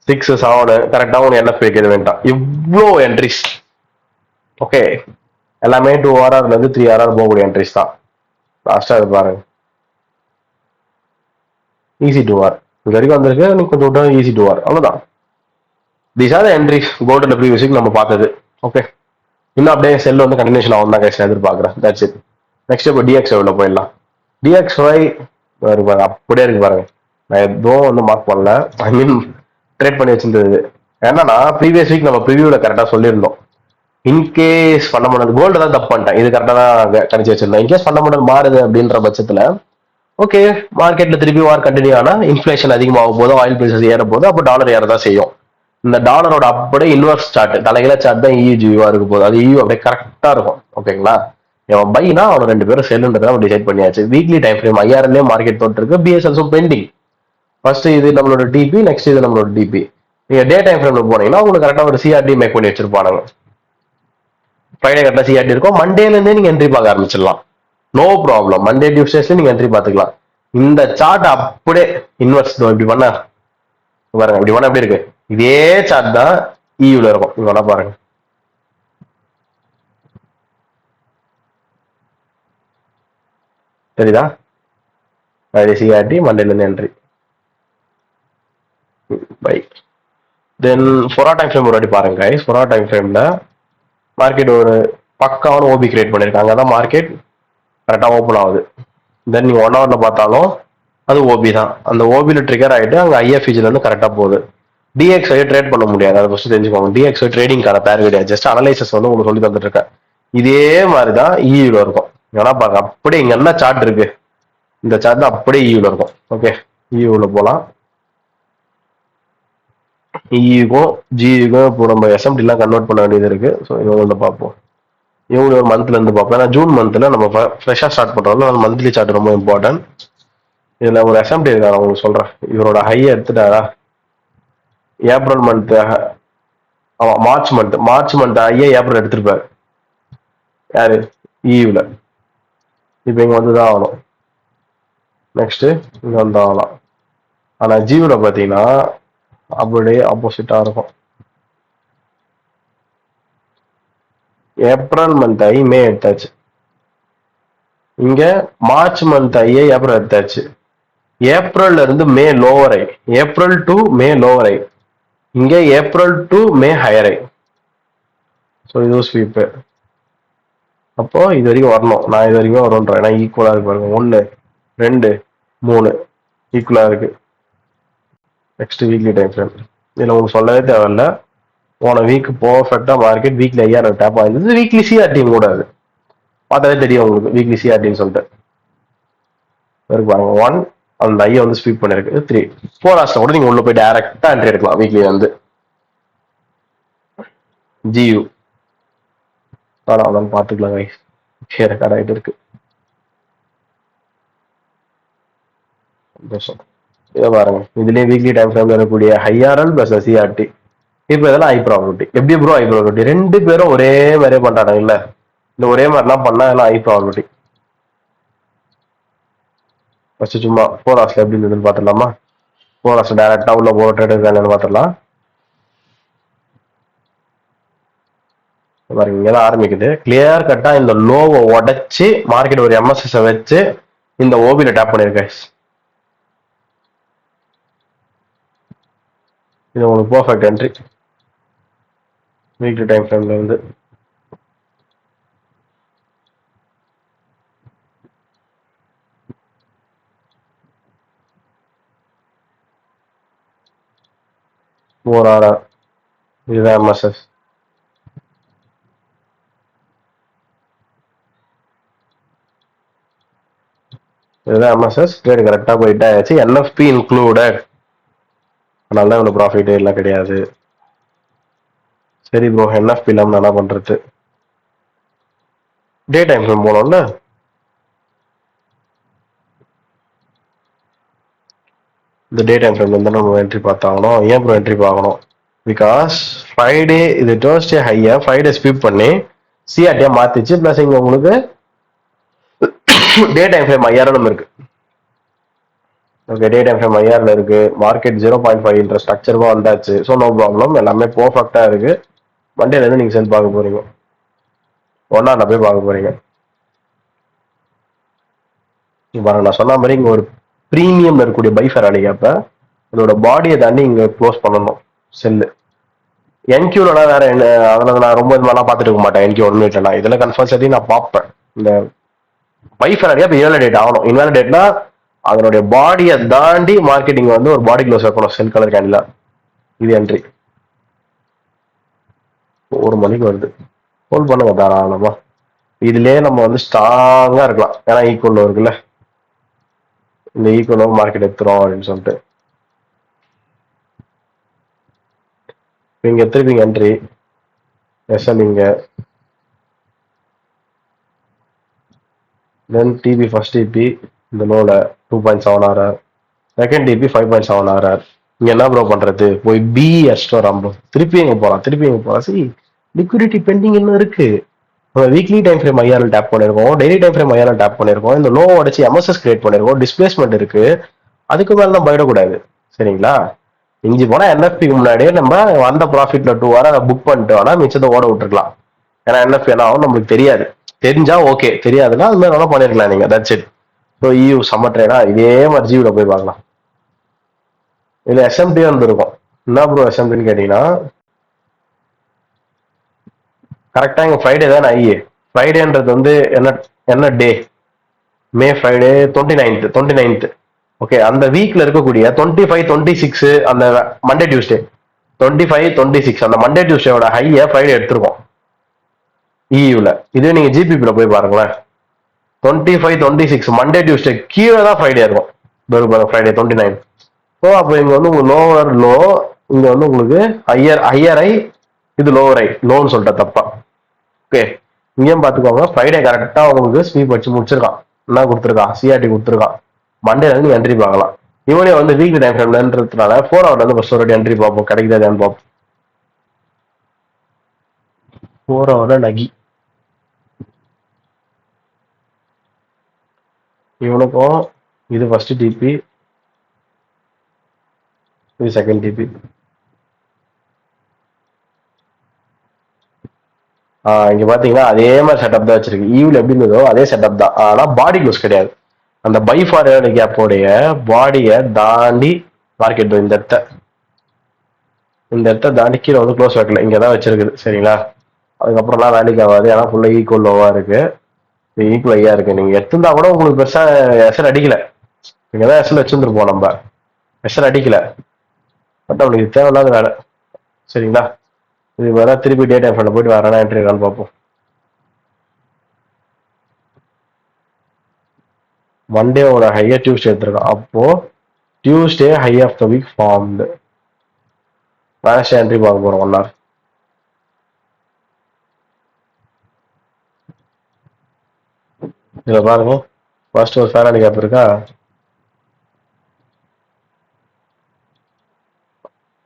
6 7 கரெக்டா உங்களுக்கு என்எஃப் வைக்கிறது வேண்டாம். இவ்வளோ என்ட்ரிஸ். ஓகே, எல்லாமே 2 ஹவர்ல இருந்து 3 ஹவர் போகக்கூடிய என்ட்ரிஸ் தான். லாஸ்டா இது பாருங்க, ஈஸி 2 ஹவர் இது வரைக்கும் வந்திருக்கு. நீங்க கொஞ்சம் விட்டா ஈஸி 2 ஹவர், அவ்வளவுதான். தீஸ் ஆர் த என்ட்ரிஸ் கோல்டுல ப்ரீவியஸ் வீக் நம்ம பார்த்தது. ஓகே, இன்னும் அப்படியே செல் வந்து கண்டினியூஷன் ஆகும் தான் கைஸ் எதிர்பார்க்குறேன். That's it. நெக்ஸ்ட் இப்போ டிஎக்ஸ்ஒய்ல போயிடலாம். டிஎக்ஸ்ஒய் பாருங்க, அப்படியே இருக்கு பாருங்க. நான் எதுவும் வந்து மார்க் பண்ணல, ஐ மீன் ட்ரேட் பண்ணி வச்சிருந்தது. என்னன்னா ப்ரீவியஸ் வீக் நம்ம ப்ரிவியூல கரெக்டா சொல்லியிருந்தோம், இன்கேஸ் ஃபண்டமெண்டல் கோல்டு தான் தப்பு பண்ணிட்டேன், இது கரெக்டா தான் கணிச்சு வச்சிருந்தேன். இன்கேஸ் ஃபண்டமெண்டல் மாறுது அப்படின்ற பட்சத்துல ஓகே, மார்க்கெட்ல திருப்பி வார் கண்டினியூ ஆனா இன்ஃபிளேஷன் அதிகமாகும் போது, ஆயில் பிரைசஸ் ஏற போது, அப்போ டாலர் ஏறதான் செய்யும். இந்த டாலரோட அப்படியே இன்வெர்ஸ் சார்ட், தலைகீழ சார்ட் தான் இயூ ஜியூவா இருக்க போகுது. அது இயூ அப்படியே கரெக்டா இருக்கும். ஓகேங்களா? அவன் பைனா அவன் 2 பேரும் செல்லுன்றதை நம்ம டிசைட் பண்ணியாச்சு. வீக்லி டைம் ஃப்ரேம் 5000 மார்க்கெட் தொட்டு இருக்கு. பிஎஸ்எல்ஸும் பெண்டிங். ஃபர்ஸ்ட் இது நம்மளோட டிபி, நெக்ஸ்ட் இது நம்மளோட டிபி. நீங்க டே டைம் ஃப்ரேம்ல போனீங்கன்னா உங்களுக்கு கரெக்டா ஒரு சிஆர்டி மேக் பண்ணி வச்சிருப்பானுங்க. ஃப்ரைடே கரெக்டா சிஆர்டி இருக்கும். மண்டேல இருந்தே நீங்க என்ட்ரி பார்க்க ஆரம்பிச்சிடலாம், நோ ப்ராப்ளம். மண்டே டியூஸ்டேஸ்ல நீங்க என்ட்ரி பார்த்துக்கலாம். இந்த சார்ட் அப்படியே இன்வெர்ஸ் இப்படி பண்ண பாருங்க, இப்படி பண்ண எப்படி இருக்கு, இதே சார்ட் தான் இயூல இருக்கும். இங்க பாருங்க, சரிதா? சிஆர்டி மண்டேல இருந்து என்ட்ரி பை. தென் 4 ஹவர் டைம் ஃப்ரேம் ஒரு வாட்டி பாருங்க கைஸ். 4 ஹவர் டைம் ஃப்ரேம்ல மார்க்கெட் ஒரு பக்காவான ஓபி கிரியேட் பண்ணிருக்காங்க. அதான் மார்க்கெட் கரெக்டா ஓப்பன் ஆகுது. தென் நீங்க 1 ஹவர்ல பார்த்தாலும் அது ஓபி தான். அந்த ஓபியில ட்ரிகர் ஆயிட்டு அங்க ஐஎஃப்இஜில இருந்து கரெக்டா போகுது. டிஎக்ஸ்ஐ ட்ரேட் பண்ண முடியாது, அதை ஃபர்ஸ்ட் தெரிஞ்சுக்கோங்க. டிஎக்ஸ்ஐ ட்ரேடிங்கான பேர் கிடையாது, ஜஸ்ட் அனலைசஸ் வந்து உங்களுக்கு சொல்லி தந்துட்டு இருக்கேன். இதே மாதிரிதான் இயூல இருக்கும். ஏன்னா பாருங்க, அப்படியே இங்க என்ன சார்ட் இருக்கு, இந்த சார்ட் தான் அப்படியே இயூல இருக்கும். ஓகே, இயூல போலாம். இயூக்கும் ஜியூக்கும் இப்போ நம்ம எஸ்எம்டி எல்லாம் கன்வெர்ட் பண்ண வேண்டியது இருக்கு. ஸோ இவங்க பார்ப்போம். இவங்க ஒரு மந்த்ல இருந்து பார்ப்போம். ஏன்னா ஜூன் மந்த்ல நம்ம ஃப்ரெஷ்ஷா ஸ்டார்ட் பண்றோம், மந்த்லி சார்ட் ரொம்ப இம்பார்ட்டன்ட். இதுல ஒரு எஸ்எம்டி இருக்காரு, உங்களுக்கு சொல்றேன். இவரோட ஹையை எடுத்துட்டாரா, ஏப்ரல் மந்த், ஆமா மார்ச் மந்த் ஐயா ஏப்ரல் எடுத்திருப்பாரு யாரு, இயூல. இப்ப இங்க வந்துதான் ஆகணும், நெக்ஸ்ட் இங்க வந்து ஆகலாம். ஆனா ஜியூல பாத்தீங்கன்னா அப்படியே ஆப்போசிட்டா இருக்கும். ஏப்ரல் மந்த் ஐ மே எடுத்தாச்சு, இங்க மார்ச் மந்த் ஐயே ஏப்ரல் எடுத்தாச்சு. ஏப்ரல்ல இருந்து May lower high, April to May lower high, இங்க April to May higher high. So இது ஸ்வீப்பு. அப்போ இது வரைக்கும் வரணும், நான் இது வரைக்கும் வரும்ன்றேன். ஏன்னா ஈக்குவலா இருக்கு பாருங்க, 1 2 3 ஈக்குவலா இருக்கு. நெக்ஸ்ட் வீக்லி டைம் ஃப்ரேம், இதுல உங்களுக்கு சொல்லவே தேவையில்ல. போன வீக் பர்ஃபெக்டா மார்க்கெட் வீக்லி 5000 டேப் ஆயிருந்தது. வீக்லி சிஆர்டியும் கூட அது பார்த்தாலே தெரியும் உங்களுக்கு, வீக்லி சிஆர்டின்னு சொல்லிட்டு இருக்கு பாருங்க. 1 அந்த ஐயை வந்து ஸ்வீப் பண்ணிருக்கு. 3 4 ஹவர்ஸ்ல கூட நீங்க உள்ள போய் டைரக்டா என்ட்ரி எடுக்கலாம். வீக்லி வந்து ஜியூ அதான் பாத்துக்கலாம் கைஸ். ரெக்கார்ட் ஆகிட்டு இருக்கு. இதை பாருங்க, இதுலயே வீக்லி டைம் ஃப்ரேம்ல இருக்கக்கூடிய ஹைஆர்எல் பிளஸ் சிஆர்டி. இப்போ இதெல்லாம் ஹை ப்ராபபிலிட்டி. எப்படி ப்ரோ ஹை ப்ராபபிலிட்டி? 2 பேரும் ஒரே மாதிரியே பண்றாங்க இல்ல, இந்த ஒரே மாதிரிலாம் பண்ணா எல்லாம் ஹை ப்ராபபிலிட்டி. ஃபர்ஸ்ட் சும்மா 4 ஹவர்ஸ்ல எப்படி இருந்ததுன்னு பாத்துடலாமா? 4 ஹவர்ஸ் டைரக்டா உள்ள போற ட்ரேடர் என்னன்னு பாத்துடலாம். பாருங்க, இங்கதான் ஆரம்பிக்குது. கிளியர் கட்டா இந்த லோவை உடைச்சு மார்க்கெட் ஒரு எம்எஸ்எஸ் வச்சு இந்த ஓபியில் டேப் பண்ணியிருக்கேன். இது உங்களுக்கு பர்ஃபெக்ட் என்ட்ரி வீக்லி டைம் ஃப்ரேம்ல இருந்து. ஒரு ஆர்ஆர் இதுதான் எம்எஸ்எஸ். இதுதான் எம்எஸ்எஸ். ட்ரேட் கரெக்டாக போயிட்டே ஆச்சு. NFP included. அதனால தான் இவ்வளோ ப்ராஃபிட் எல்லாம் கிடையாது. சரி ப்ரோ, என்எஃப்பி இல்லாமல் என்ன பண்ணுறது? டே டைம் ஃப்ரேம் போனோம்ல, இந்த டே டைம் ஃப்ரேம் வந்து நம்ம என்ட்ரி பார்த்தாகணும். ஏன் ப்ரோ என்ட்ரி பார்க்கணும்? பிகாஸ் ஃப்ரைடே இது தேர்ஸ்டே ஹையை ஃப்ரைடே ஸ்வீப் பண்ணி சிஆர்டியாக மாற்றிச்சு. ப்ளஸ் இங்கே உங்களுக்கு டே டைம் ஃப்ரேம் 5000 இருக்கு. ஓகே, டே டைம் ஃப்ரேம் 5000 இருக்கு. மார்க்கெட் 0.5 ஸ்ட்ரக்சருவா வந்தாச்சு. ஸோ நோ ப்ராப்ளம், எல்லாமே பர்ஃபெக்டா இருக்கு. மண்டேல இருந்து நீங்க செல் பார்க்க போறீங்க, ஒன்னா போய் பார்க்க போறீங்க. பாருங்க, நான் சொன்ன மாதிரி இங்க ஒரு பிரீமியம்ல இருக்கக்கூடிய பைஃபர் அப்ப அதோட பாடியை தாண்டி இங்க க்ளோஸ் பண்ணணும் செல்லு. என்கியூல வேற என்ன, அதில் நான் ரொம்ப இதெல்லாம் பார்த்துட்டு இருக்க மாட்டேன். என்கியூ 1 மினிட்ல நான் இதில் கன்ஃபர்ம் நான் பார்ப்பேன். இந்த பைஃபர் இப்போ இன்வாலிடேட் ஆகணும். இன்வாலிடேட்னா அதனுடைய பாடியை தாண்டி மார்க்கெட்டிங் வந்து ஒரு பாடி க்ளோஸ் வைக்கணும் செல் கலர் கேண்டில். இது என்ட்ரி 1 மணிக்கு வருது. ஹோல்ட் பண்ணுங்க தாராளமா. இதுலயே நம்ம வந்து ஸ்ட்ராங்கா இருக்கலாம். ஏன்னா ஈக்குவல் இருக்குல்ல, இந்த ஈக்குவல் மார்க்கெட் எடுத்துரும் அப்படின்னு சொல்லிட்டு இங்க திருப்பி என்ட்ரி எஸ்எல் இங்க, தென் டிபி ஃபர்ஸ்ட் டிபி இந்த லோல 2.7 RR, செகண்ட் டிபி 5.7 RR. இங்க என்ன ப்ரோ பண்றது? போய் பி அடிச்சுட்டு வரான் ப்ரோ. திருப்பி எங்க போலாம்? சரி, லிக்விடிட்டி பெண்டிங் இன்னும் இருக்கு. வீக்லி டைம் ஃப்ரேம் 5000 டேப் பண்ணிருக்கோம், டெய்லி டைம் ஃப்ரேம் 5000 டேப் பண்ணிருக்கோம். இந்த லோ அடிச்சு எம்எஸ்எஸ் கிரியேட் பண்ணிருக்கோம், டிஸ்பிளேஸ்மெண்ட் இருக்கு. அதுக்கு மேல நம்ம போயிடக்கூடாது, சரிங்களா? இஞ்சி போனா என்எஃபிக்கு முன்னாடியே நம்ம வந்த ப்ராஃபிட்ல 2 வாரம் புக் பண்ணிட்டு வேணா மிச்சத்தை ஓட விட்டுருக்கலாம். ஏன்னா என்எஃப் என்ன ஆகும் நம்மளுக்கு தெரியாது. தெரிஞ்சா ஓகே, தெரியாதுன்னா அது மாதிரி வேணா பண்ணிருக்கலாம் நீங்க. That's it. So EU summer ட்ரேடா இதே மாதிரி ஜீவில போய் பார்க்கலாம். இதுல எஸ்எம்டி வந்துருக்கும். என்ன ப்ரோ எஸ்எம்டின்னு கேட்டீங்கன்னா, கரெக்டா இங்க ஃப்ரைடே தானே ஐஏ. ஃப்ரைடேன்றது வந்து என்ன டே? மே ஃப்ரைடே 29th. ஓகே, அந்த வீக்ல இருக்கக்கூடிய 25, 26 அந்த மண்டே டியூஸ்டே 25, 26 அந்த மண்டே டியூஸ்டேவோட ஹையை ஃப்ரைடே எடுத்துருக்கோம் இயூல. இதே நீங்க ஜிபிபில போய் பாருங்களேன், 25, 26 மண்டே டியூஸ்டே கீழே தான் ஃப்ரைடே இருக்கும். ஃப்ரைடே 29. ஸோ அப்போ இங்க வந்து உங்களுக்கு லோவர் லோ, இங்க வந்து உங்களுக்கு ஹையர் ஐ, இது லோவர் ஐ. லோன்னு சொல்லிட்ட தப்பா. ஓகே, இங்கேயும் பார்த்துக்கோங்க. ஃப்ரைடே கரெக்டா உங்களுக்கு ஸ்வீப் வச்சு முடிச்சிருக்கான். என்ன கொடுத்துருக்கான்? சிஆர்டி கொடுத்துருக்கான். மண்டேல இருந்து என்ட்ரி பார்க்கலாம். இவனே வந்து வீக்லி டைம் ஃப்ரேம்லன்றதுனால 4 ஹவர்ல இருந்து ஃபர்ஸ்ட் ஒரு என்ட்ரி பார்ப்போம், கிடைக்குதான்னு பார்ப்போம். 4 ஹவர்ல நகி இவனுக்கும் இது ஃபர்ஸ்ட் டிபி, இது செகண்ட் டிபி. இங்க பாத்தீங்கன்னா அதே மாதிரி செட்டப் தான் வச்சிருக்கு. ஈவில் எப்படி இருந்ததோ அதே செட்டப் தான், ஆனா பாடி க்ளோஸ் கிடையாது. அந்த பை ஃபார் கேப்போடைய பாடியை தாண்டி மார்க்கெட் இந்த இடத்த தாண்டி கீழே வந்து க்ளோஸ் வைக்கல, இங்கதான் வச்சிருக்குது, சரிங்களா? அதுக்கப்புறம்லாம் வேலைக்கு ஆகாது. ஏன்னா ஃபுல்லா ஈக்குவல் லோவா இருக்கு, ஈக்குவல் ஐயா இருக்கு. நீங்க எடுத்திருந்தா கூட உங்களுக்கு பெருசா எஸ்எல் அடிக்கல. இங்கதான் எஸ்எல் வச்சிருந்துருப்போம் நம்ம, எஸ்எல் அடிக்கல. பட் அவனுக்கு தேவையில்லாத வேலை, சரிங்களா? இது வேற திருப்பி டே டைம் ஃப்ரண்ட்ல போயிட்டு வரேன்னா என்ட்ரி இருக்கான்னு பார்ப்போம். மண்டேவோட ஹையா டியூஸ்டே எடுத்திருக்கான். அப்போ Tuesday high of the week formed. Wednesday entry பார்க்க போறோம் 1 hour. இதுல பாருங்க, ஃபர்ஸ்ட் ஒரு ஃபேராடி கேப் இருக்கா.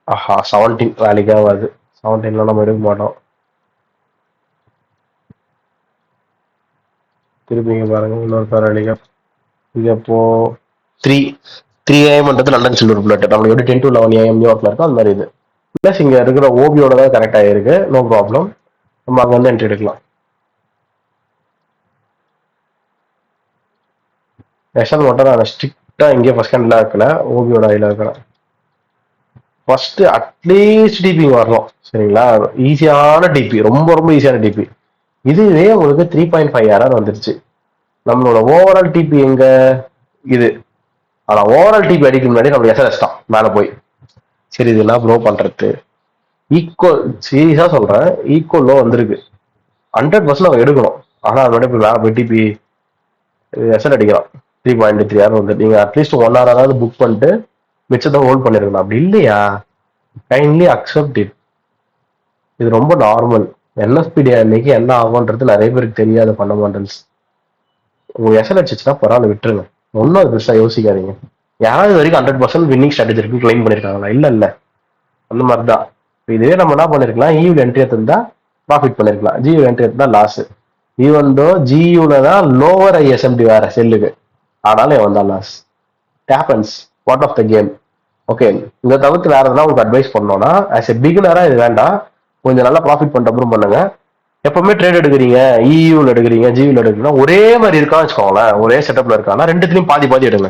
ஆஹா, 17 வேலைக்கு ஆகாது. 17ல நம்ம எடுக்க மாட்டோம். திருப்பி இங்க பாருங்க, இன்னொரு ஃபேராடி கேப். இது அப்போ 3 AM லண்டன் சில்வர் புல்லட். நம்மளுக்கு எப்படி 10 to 11 AM நியூயார்க்ல இருக்கோ அந்த மாதிரி இது. பிளஸ் இங்க இருக்கிற ஓபியோட தான் கரெக்ட் ஆயிருக்கு, நோ ப்ராப்ளம். நம்ம அங்க வந்து என்ட்ரி எடுக்கலாம். எஸ்எல் மட்டும் நான் ஸ்ட்ரிக்டா இங்கே ஃபர்ஸ்ட் ஹேண்ட்ல இருக்கல, ஓபியோட ஐல இருக்கிறேன். ஃபர்ஸ்ட் அட்லீஸ்ட் டிபி வரணும் சரிங்களா, ஈஸியான டிபி, ரொம்ப ரொம்ப ஈஸியான டிபி. இதுவே உங்களுக்கு 3.5 வந்துருச்சு. நம்மளோட ஓவரால் டிபி எங்க இது, ஆனா ஓவரால் டிபி அடிக்க முன்னாடி நம்ம எஸ்எல்எஸ் தான் மேல போய். சரி இது என்ன ப்ரோ பண்றது, ஈக்குவல் சீரியஸா சொல்றேன், ஈக்குவல் வந்திருக்கு 100% நம்ம எடுக்கணும். ஆனா அதோட இப்போ மேல போய் டிபி எஸ்எல் அடிக்கலாம் 3.3 வந்து நீங்க அட்லீஸ்ட் 1 hour புக் பண்ணிட்டு மிச்சத்தை ஹோல்ட் பண்ணிருக்கலாம். அப்படி இல்லையா, கைண்ட்லி அக்செப்ட் இட். இது ரொம்ப நார்மல். என்எஸ்பிடி அன்னைக்கு என்ன ஆகும்ன்றது நிறைய பேருக்கு தெரியாத ஃபண்டமெண்டல்ஸ். உங்க எஸ்எல் அடிச்சுன்னா பரவாயில்ல விட்டுருங்க, ஒன்றும் அது பெருசா யோசிக்காதீங்க. யாராவது வரைக்கும் 100% வின்னிங் ஸ்ட்ராட்டஜி இருக்கு கிளைம் பண்ணிருக்காங்களா? இல்ல இல்ல, அந்த மாதிரி தான். இதுவே நம்ம என்ன பண்ணிருக்கலாம், ஈவில் என்ட்ரி எடுத்திருந்தா ப்ராஃபிட் பண்ணிருக்கலாம், ஜியூ என்ட்ரி எடுத்தா லாஸ். ஈவன் தோ ஜியூல தான் லோவர் ஐஎஸ்எம்டி வேற செல்லுக்கு, ஆனாலும் வந்தா loss. Happens, part of the game. Okay, இதை தவிர்த்து வேற எதனா உங்களுக்கு அட்வைஸ் பண்ணோம்னா, ஆஸ் எ பிகினரா இது வேண்டாம், கொஞ்சம் நல்லா ப்ராஃபிட் பண்ணிட்டு அப்புறம் பண்ணுங்க. எப்பவுமே ட்ரேட் எடுக்கிறீங்க, இயூல எடுக்கிறீங்க, ஜியூல எடுக்கிறீங்கன்னா ஒரே மாதிரி இருக்கான்னு வச்சுக்கோங்களேன், ஒரே செட்டப்ல இருக்கான்னா ரெண்டுத்துலயும் பாதி பாதி எடுங்க.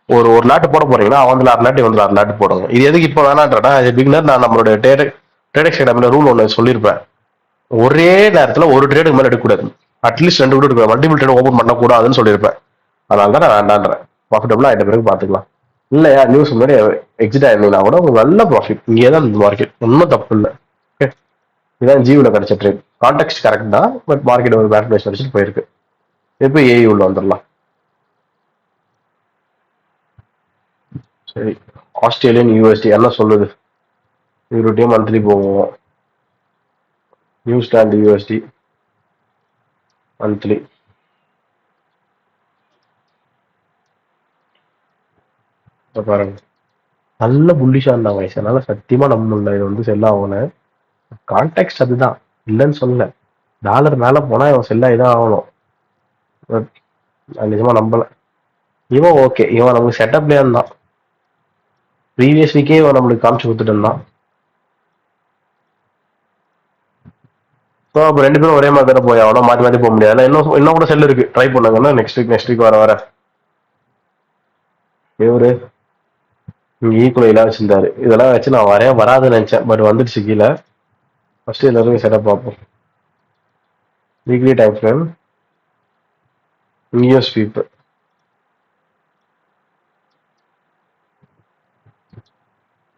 ஒரு லாட்டு போட போறீங்கன்னா அவன் 6 லாட்டு வந்து 6 லாட்டு போடுங்க. இது எதுக்கு இப்போ வேணான்றா, பிகினர் நான் நம்மளோட ட்ரேடெக்ஸ் அகாடமில ரூல் ஒன்று சொல்லியிருப்பேன், ஒரே நேரத்துல ஒரு ட்ரேடுக்கு மேல எடுக்கக்கூடாது, அட்லீஸ்ட் 2 கூட எடுக்கக்கூடாது, மல்டிபிள் ட்ரேட் ஓப்பன் பண்ணக்கூடாதுன்னு சொல்லியிருப்பேன். அதனால தான் நான் வேண்டான்றேன். ப்ராஃபிட்டபிளா ஆயிட்ட பிறகு பாத்துக்கலாம். இல்லையா, நியூஸ் முன்னாடி எக்ஸிட் ஆயிருந்தீங்கன்னா கூட உங்களுக்கு நல்ல ப்ராஃபிட். இங்கே தான் இந்த மார்க்கெட், ஒன்றும் தப்பு இல்லை. இதுதான் ஜியூல கிடைச்ச ட்ரேட். கான்டெக்ட் கரெக்ட் தான், பட் மார்க்கெட் ஒரு பேட் பிளேஸ் வச்சுட்டு போயிருக்கு. இப்போ ஏஐ உள்ள வந்துடலாம். சரி, ஆஸ்திரேலியன் யூஎஸ்டி என்ன சொல்லுது, இவருடைய மந்த்லி போவோம். நியூசிலாந்து யூஎஸ்டி மந்த்லி பாருங்க, நல்ல புல்லிஷா இருந்தாங்க வயசு, அதனால சத்தியமா நம்ம இது வந்து செல் ஆகணும். கான்டெக்ட் அதுதான், இல்லைன்னு சொல்லல. டாலர் மேல போனா இவன் செல்லா இதான் ஆகணும். நிஜமா நம்பல. இவன் ஓகே, இவன் நமக்கு செட்டப்லயே இருந்தான், ப்ரீவியஸ் வீக்கே இவன் நம்மளுக்கு காமிச்சு கொடுத்துட்டு இருந்தான். ஸோ அப்போ 2 பேரும் ஒரே மாதிரி தானே போய் ஆகணும், மாற்றி மாற்றி போக முடியாது. இன்னும் கூட செல் இருக்கு, ட்ரை பண்ணுங்கன்னா நெக்ஸ்ட் வீக் வர இவரு இங்க ஈக்குவலா வச்சிருந்தாரு. இதெல்லாம் வச்சு நான் வராதுன்னு நினைச்சேன், பட் வந்துடுச்சு கீழே. ஃபர்ஸ்ட் எல்லாருமே செட்டப் பார்ப்போம். வீக்லி டைம் ஃப்ரேம், இங்கேயும் ஸ்வீப்.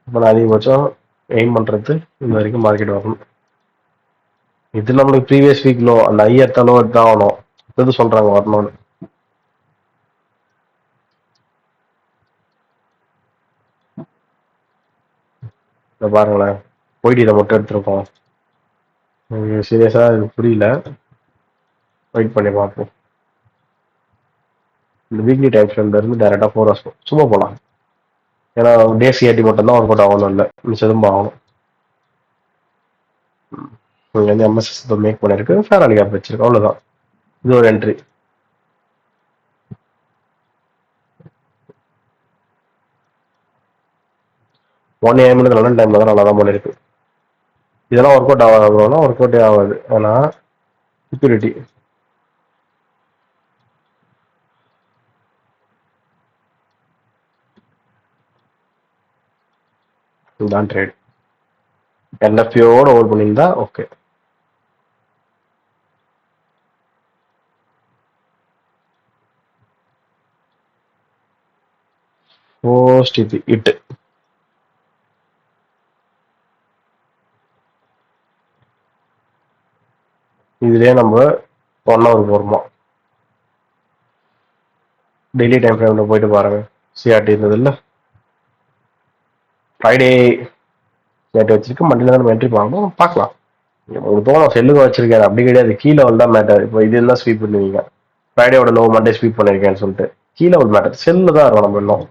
இப்போ நான் அதிகபட்சம் எய்ம் பண்றது இந்த வரைக்கும் மார்க்கெட் வரணும். இது நம்மளுக்கு ப்ரீவியஸ் வீக் லோ, அந்த ஐயத்த லோ தான் ஆகணும். எது சொல்றாங்க வரணும்னு. இதை பாருங்களேன், போயிட்டு இதை மட்டும் எடுத்திருக்கோம். சீரியஸா இது புரியல, வெயிட் பண்ணி பார்ப்போம். இந்த வீக்லி டைம் ஃப்ரேம்ல இருந்து டேரக்டா 4 ஹவர்ஸ் சும்மா போகலாம். ஏன்னா டே சிஆர்டி மட்டும் தான் ஒர்க் அவுட் ஆகணும், இல்லை மிச்சதும் ஆகணும். இங்க வந்து எம்எஸ்எஸ் மேக் பண்ணிருக்கு, ஃபேர் அலி கேப் வச்சிருக்கு, அவ்வளவுதான். இது ஒரு என்ட்ரி. ஒன் ஏஎம் நல்ல டைம்ல தான் நல்லா தான் பண்ணிருக்கு. இதெல்லாம் ஒர்க் அவுட் ஆகாதுன்னா ஒர்க் அவுட்டே ஆகாது. ஆனா செக்யூரிட்டி இதுதான் ட்ரேட். என்எஃப்ஓட ஹோல்ட் பண்ணியிருந்தா ஓகே. ஓஸ்டிபி இட்டு இதுலயே நம்ம 1 hour போறோமா. டெய்லி டைம் ஃப்ரேம்ல போயிட்டு பாருங்க, சிஆர்டி இருந்தது இல்ல, ஃப்ரைடே சிஆர்டி வச்சிருக்கு, மண்டேல தான் நம்ம என்ட்ரி பார்க்கணும், பார்க்கலாம். உங்களுக்கு தோணும் செல்லுக்கு வச்சிருக்கேன், அப்படி கிடையாது. கீழே வந்தா மேட்டர். இப்போ இது இருந்தா ஸ்வீப் பண்ணுவீங்க, ஃப்ரைடேயோட லோ மண்டே ஸ்வீப் பண்ணிருக்கேன்னு சொல்லிட்டு கீழே ஒரு மேட்டர், செல்லு தான் இருக்கும் நம்ம இன்னும்.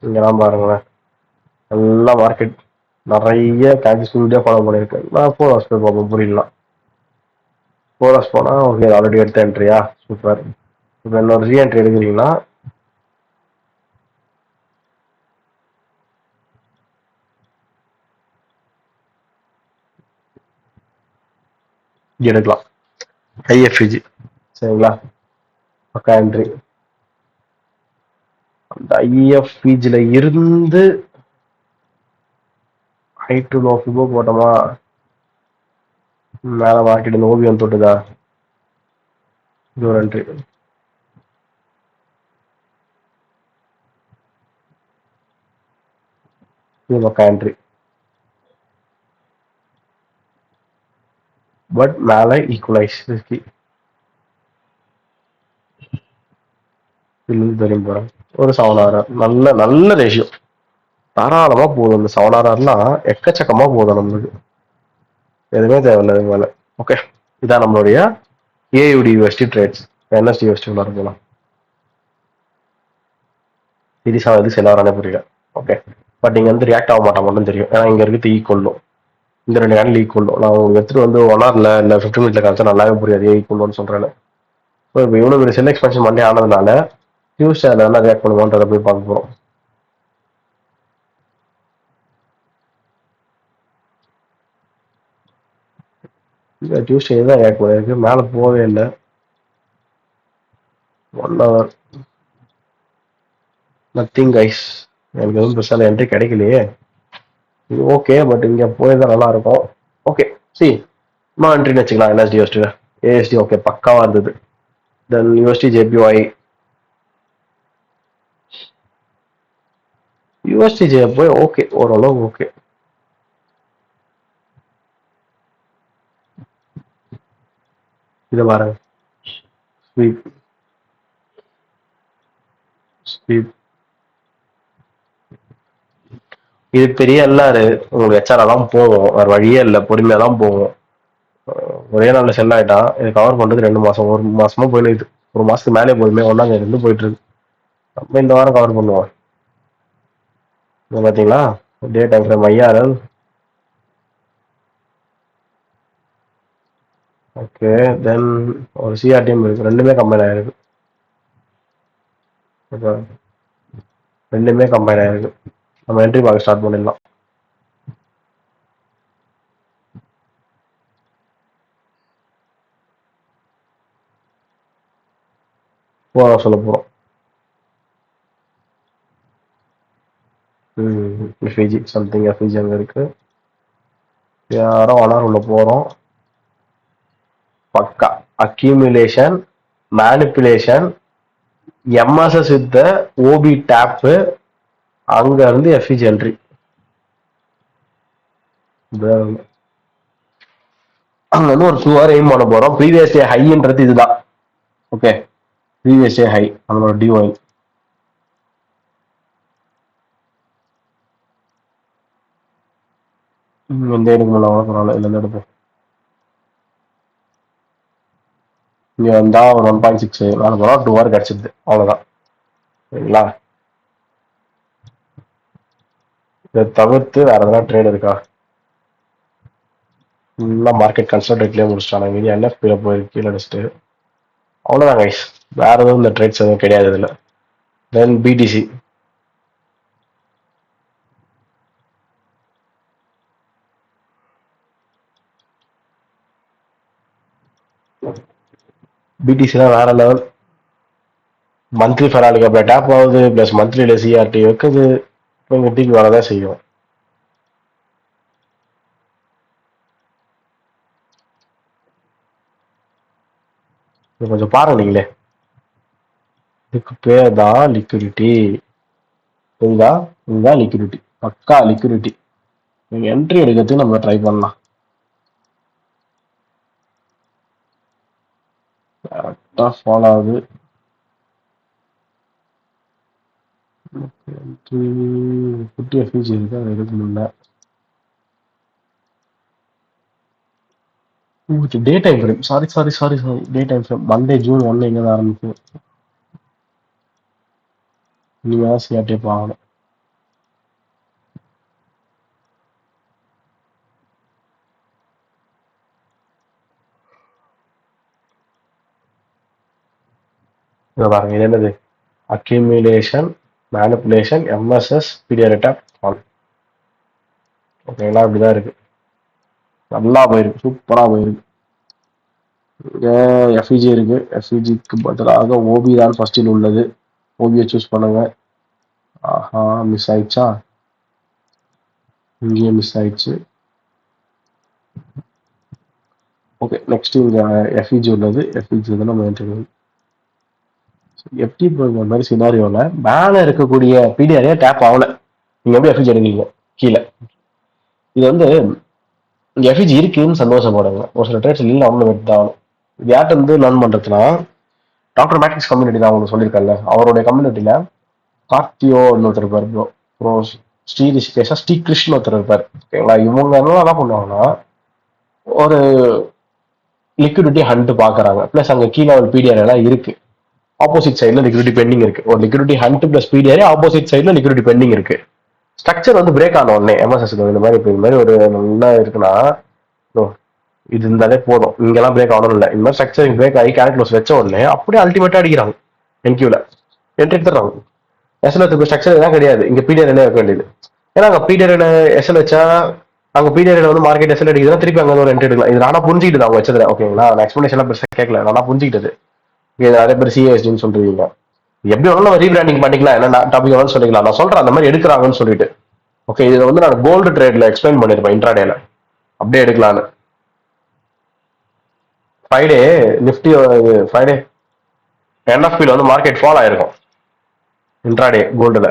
இங்கெல்லாம் பாருங்களேன், நல்லா மார்க்கெட் நிறைய கேட்ச் ஸ்கூல்டே ஃபாலோ பண்ணியிருக்கேன். நான் 4 ஹவர்ஸ் போய் பார்ப்போம், புரியலாம். 4 ஹவர்ஸ் போனா ஓகே, ஆல்ரெடி எடுத்த என்ட்ரியா, சூப்பர். இப்போ இன்னொரு ரீஎன்ட்ரி எடுக்கிறீங்கன்னா இங்க எடுக்கலாம். ஐஎஃப்இஜி சரிங்களா, பக்கா என்ட்ரி. அந்த ஐஎஃப்இஜில இருந்து ஹை டு லோ ஃபிபோ போட்டோமா, மேல மார்க்கெட் இந்த ஓவியம் தொட்டுதா, இது ஒரு என்ட்ரி. இது பக்கா என்ட்ரி. பட் மேல ஈக்குவலைஸ் ரிஸ்கி. இதுல தெரியும் போறேன் ஒரு 7 நல்ல நல்ல ரேஷியோ, தாராளமா போதும். இந்த 7 எக்கச்சக்கமா போதும் நம்மளுக்கு, எதுவுமே தேவையில்லை இது மேல. ஓகே, இதான் நம்மளுடைய AUD USD trades. NSD USD உள்ள இருக்கலாம். சீரியஸா எது செல் ஆகிறானே புரியல. ஓகே, பட் இங்க வந்து ரியாக்ட் ஆக மாட்டான் மட்டும் தெரியும், ஏன்னா இங்க இருக்கு ஈக்குவலும். இந்த 2 கேண்டில் ஈக்குவலும். நான் உங்களுக்கு எடுத்துட்டு வந்து 1 ஹவர்ல இல்ல 15 மினிட்ல காமிச்சா நல்லாவே புரியாது ஈக்குவல்னு சொல்றேன். ஸோ இப்போ இவ்வளவு பெரிய செல் எக்ஸ்பென்ஷன் மண்டே ஆனதுனால டியூஸ்டே அதில் என்ன ரியாக்ட் பண்ணுவோன்றதை போய் பார்க்க போறோம். டியூஸ்டே தான் ரியாக்ட் பண்ணிருக்கு, மேலே போகவே இல்லை. 1 ஹவர் நத்திங் கைஸ், எனக்கு எதுவும் பெருசாக என்ட்ரி கிடைக்கலையே. இது ஓகே, பட் இங்க போயதான் நல்லா இருக்கும். ஓகே, சி இன்னும் என்ட்ரின்னு வச்சுக்கலாம். என்எஸ்டி யூஎஸ்டி ஏஎஸ்டி ஓகே பக்காவா இருந்தது. Then USD JPY, USD JPY okay, ஓரளவு ஓகே. இதை பாருங்க, ஸ்வீப் ஸ்வீப், இது பெரிய எல்லாரு உங்களுக்கு ஹெச்ஆர் தான் போகும், வேற வழியே இல்லை, பொறுமையா தான் போகும். ஒரே நாள்ல செல் ஆயிட்டா இது கவர் பண்றது 2 மாசம், 1 மாசமா போயிடுது, 1 மாசத்துக்கு மேலே போதுமே, 1ஆம் தேதி இருந்து போயிட்டு இருக்கு. நம்ம இந்த வாரம் கவர் பண்ணுவோம். பாத்தீங்களா day time frame IRL. Okay, then ஒரு சிஆர்டிஎம் இருக்கு, ரெண்டுமே கம்பைன் ஆயிருக்கு. ரெண்டுமே கம்பைன் ஆயிருக்கு. நம்ம என்ட்ரி பார்க்க ஸ்டார்ட் பண்ணிடலாம். சொல்ல போறோம். எஃப்இஜி சம்திங், எஃப்இஜி அங்க இருக்கு. யாரும் 1 ஹவர் உள்ள போறோம். பக்கா accumulation, manipulation, MSS with OB tap, அங்க இருந்து எஃப்இஜி என்ட்ரி. அங்க வந்து ஒரு 2 ஹவர் எய்ம் பண்ண போறோம். ப்ரீவியஸ் டே ஹைன்றது இதுதான். ஓகே, ப்ரீவியஸ் டே ஹை நம்மளோட டிஒய். இந்த எடுக்க முடியல, பரவாயில்ல, இல்லை எடுப்போம். இங்க வந்தா ஒரு 1.6 நாலு போறோம், 2 ஹவர் கிடைச்சிருது, அவ்வளவுதான். சரிங்களா, இதை தவிர்த்து வேற எதனா ட்ரேட் இருக்கா? ஃபுல்லாக மார்க்கெட் கன்சல்டேட்லேயே முடிச்சிட்டாங்க. மீதி என்எஃபியில் போய் கீழே அடிச்சுட்டு அவ்வளோதான் கைஸ், வேற எதுவும் இந்த ட்ரேட்ஸ் எதுவும் கிடையாது இதில். தென் பிடிசி, பிடிசி தான் வேற லெவல். மந்த்லி ஃபெராலுக்கு அப்படியே டேப் ஆகுது, ப்ளஸ் மந்த்லியில் சிஆர்டி வைக்குது, இப்போ டீம் வரதான் செய்யும். கொஞ்சம் பாருங்க நீங்களே, இதுக்கு பேர் தான் லிக்விடிட்டி. இதுதான் லிக்விடிட்டி, பக்கா லிக்விடிட்டி. நீங்க என்ட்ரி எடுக்கிறதுக்கு நம்ம ட்ரை பண்ணலாம். கரெக்டாக ஃபாலோ ஆகுது. குட்டி எஃபிஜி இருக்கு, அதை எடுக்க முடியல. டே டைம் ஃப்ரேம், சாரி, டே டைம் ஃப்ரேம் மண்டே June 1 இங்க தான் ஆரம்பிக்கும். நீங்க தான் சிஆர்டி பார்க்கணும். இதை பாருங்க, இது என்னது? Accumulation, manipulation, MSS, PDR all. ஓகேங்களா, இப்படிதான் இருக்கு. நல்லா போயிருக்கு, சூப்பரா போயிருக்கு. இங்க எஃப்இஜி இருக்கு. எஃப்இஜிக்கு பதிலாக ஓபி தான் ஃபர்ஸ்டில் உள்ளது. ஓபியை சூஸ் பண்ணுங்க. ஆஹா, மிஸ் ஆயிடுச்சா? இங்கேயே மிஸ் ஆயிடுச்சு. ஓகே, நெக்ஸ்ட் இங்க எஃப்இஜி உள்ளது. எஃப்இஜி வந்து நம்ம எப்படி இந்த மாதிரி சினாரியோல மேல இருக்கக்கூடிய பிடிஆரே டேப் ஆகல, நீங்க எப்படி எஃப்இஜி எடுக்கிறீங்க கீழே? இது வந்து இங்க எஃப்இஜி இருக்குன்னு சந்தோஷப்படுங்க. ஒரு சில ட்ரேட்ஸ் இல்லை அவங்களும் எடுத்தாலும் இது யார்ட்ட வந்து லேர்ன் பண்றதுன்னா டாக்டர் மேட்ரிக்ஸ் கம்யூனிட்டி தான் அவங்க சொல்லியிருக்கல, அவருடைய கம்யூனிட்டியில கார்த்தியோ ஒருத்தர் இருப்பார் ப்ரோ. ப்ரோ ஸ்ரீ ரிஷிகேஷா ஸ்ரீ கிருஷ்ணன் ஒருத்தர் இருப்பார். ஓகேங்களா? இவங்க என்ன பண்ணுவாங்கன்னா ஒரு லிக்விடிட்டி ஹண்ட் பாக்குறாங்க. பிளஸ் அங்க கீழே ஒரு பிடிஆர் எல்லாம் இருக்கு. ஆப்போசிட் சைட்ல லிக்விடிட்டி பெண்டிங் இருக்கு. ஒரு liquidity hunt plus PDR, opposite சைட்ல லிக்விடிட்டி பெண்டிங் இருக்கு. ஸ்ட்ரக்சர் வந்து பிரேக் ஆன உடனே எம்எஸ்எஸ் இந்த மாதிரி இந்த மாதிரி ஒரு நல்லா இருக்குன்னா இது இருந்தாலே போதும், இங்கெல்லாம் பிரேக் ஆகணும் இல்லை. இந்த மாதிரி ஸ்ட்ரக்சர் பிரேக் ஆகி கேரக்டர்ஸ் வச்ச உடனே அப்படியே அல்டிமேட்டா அடிக்கிறாங்க. என்கியூல என்ட்ரி எடுத்துறாங்க. எஸ்எல் ஸ்ட்ரக்சர் தான் கிடையாது, இங்க பிடிஆர் என்ன வைக்க வேண்டியது. ஏன்னா அங்க பிடிஆர் எஸ்எல் வச்சா அங்க பிடிஆர் வந்து மார்க்கெட் எஸ்எல் அடிக்குதுன்னா திருப்பி அங்க ஒரு என்ட்ரி எடுக்கலாம். இது நானா புரிஞ்சுக்கிட்டு அவங்க வச்சது. ஓகேங்களா? நான் எக்ஸ்பிளேஷன் பெருசா கேட்கல, நானா புரிஞ்சுக்கிட்டது. இது நிறைய பேர் சிஎஸ்டின்னு சொல்றீங்க. எப்படி வேணாலும் நம்ம ரீபிராண்டிங் பண்ணிக்கலாம், என்ன டாபிக் வேணாலும் சொல்லிக்கலாம். நான் சொல்றேன் அந்த மாதிரி எடுக்கிறாங்கன்னு சொல்லிட்டு. ஓகே, இதுல வந்து நான் கோல்டு ட்ரேட்ல எக்ஸ்பிளைன் பண்ணிருப்பேன் இன்ட்ராடேல அப்படியே எடுக்கலான்னு. ஃப்ரைடே நிஃப்டி ஃப்ரைடே என்எஃபில வந்து மார்க்கெட் ஃபால் ஆயிருக்கும் இன்ட்ராடே கோல்டுல.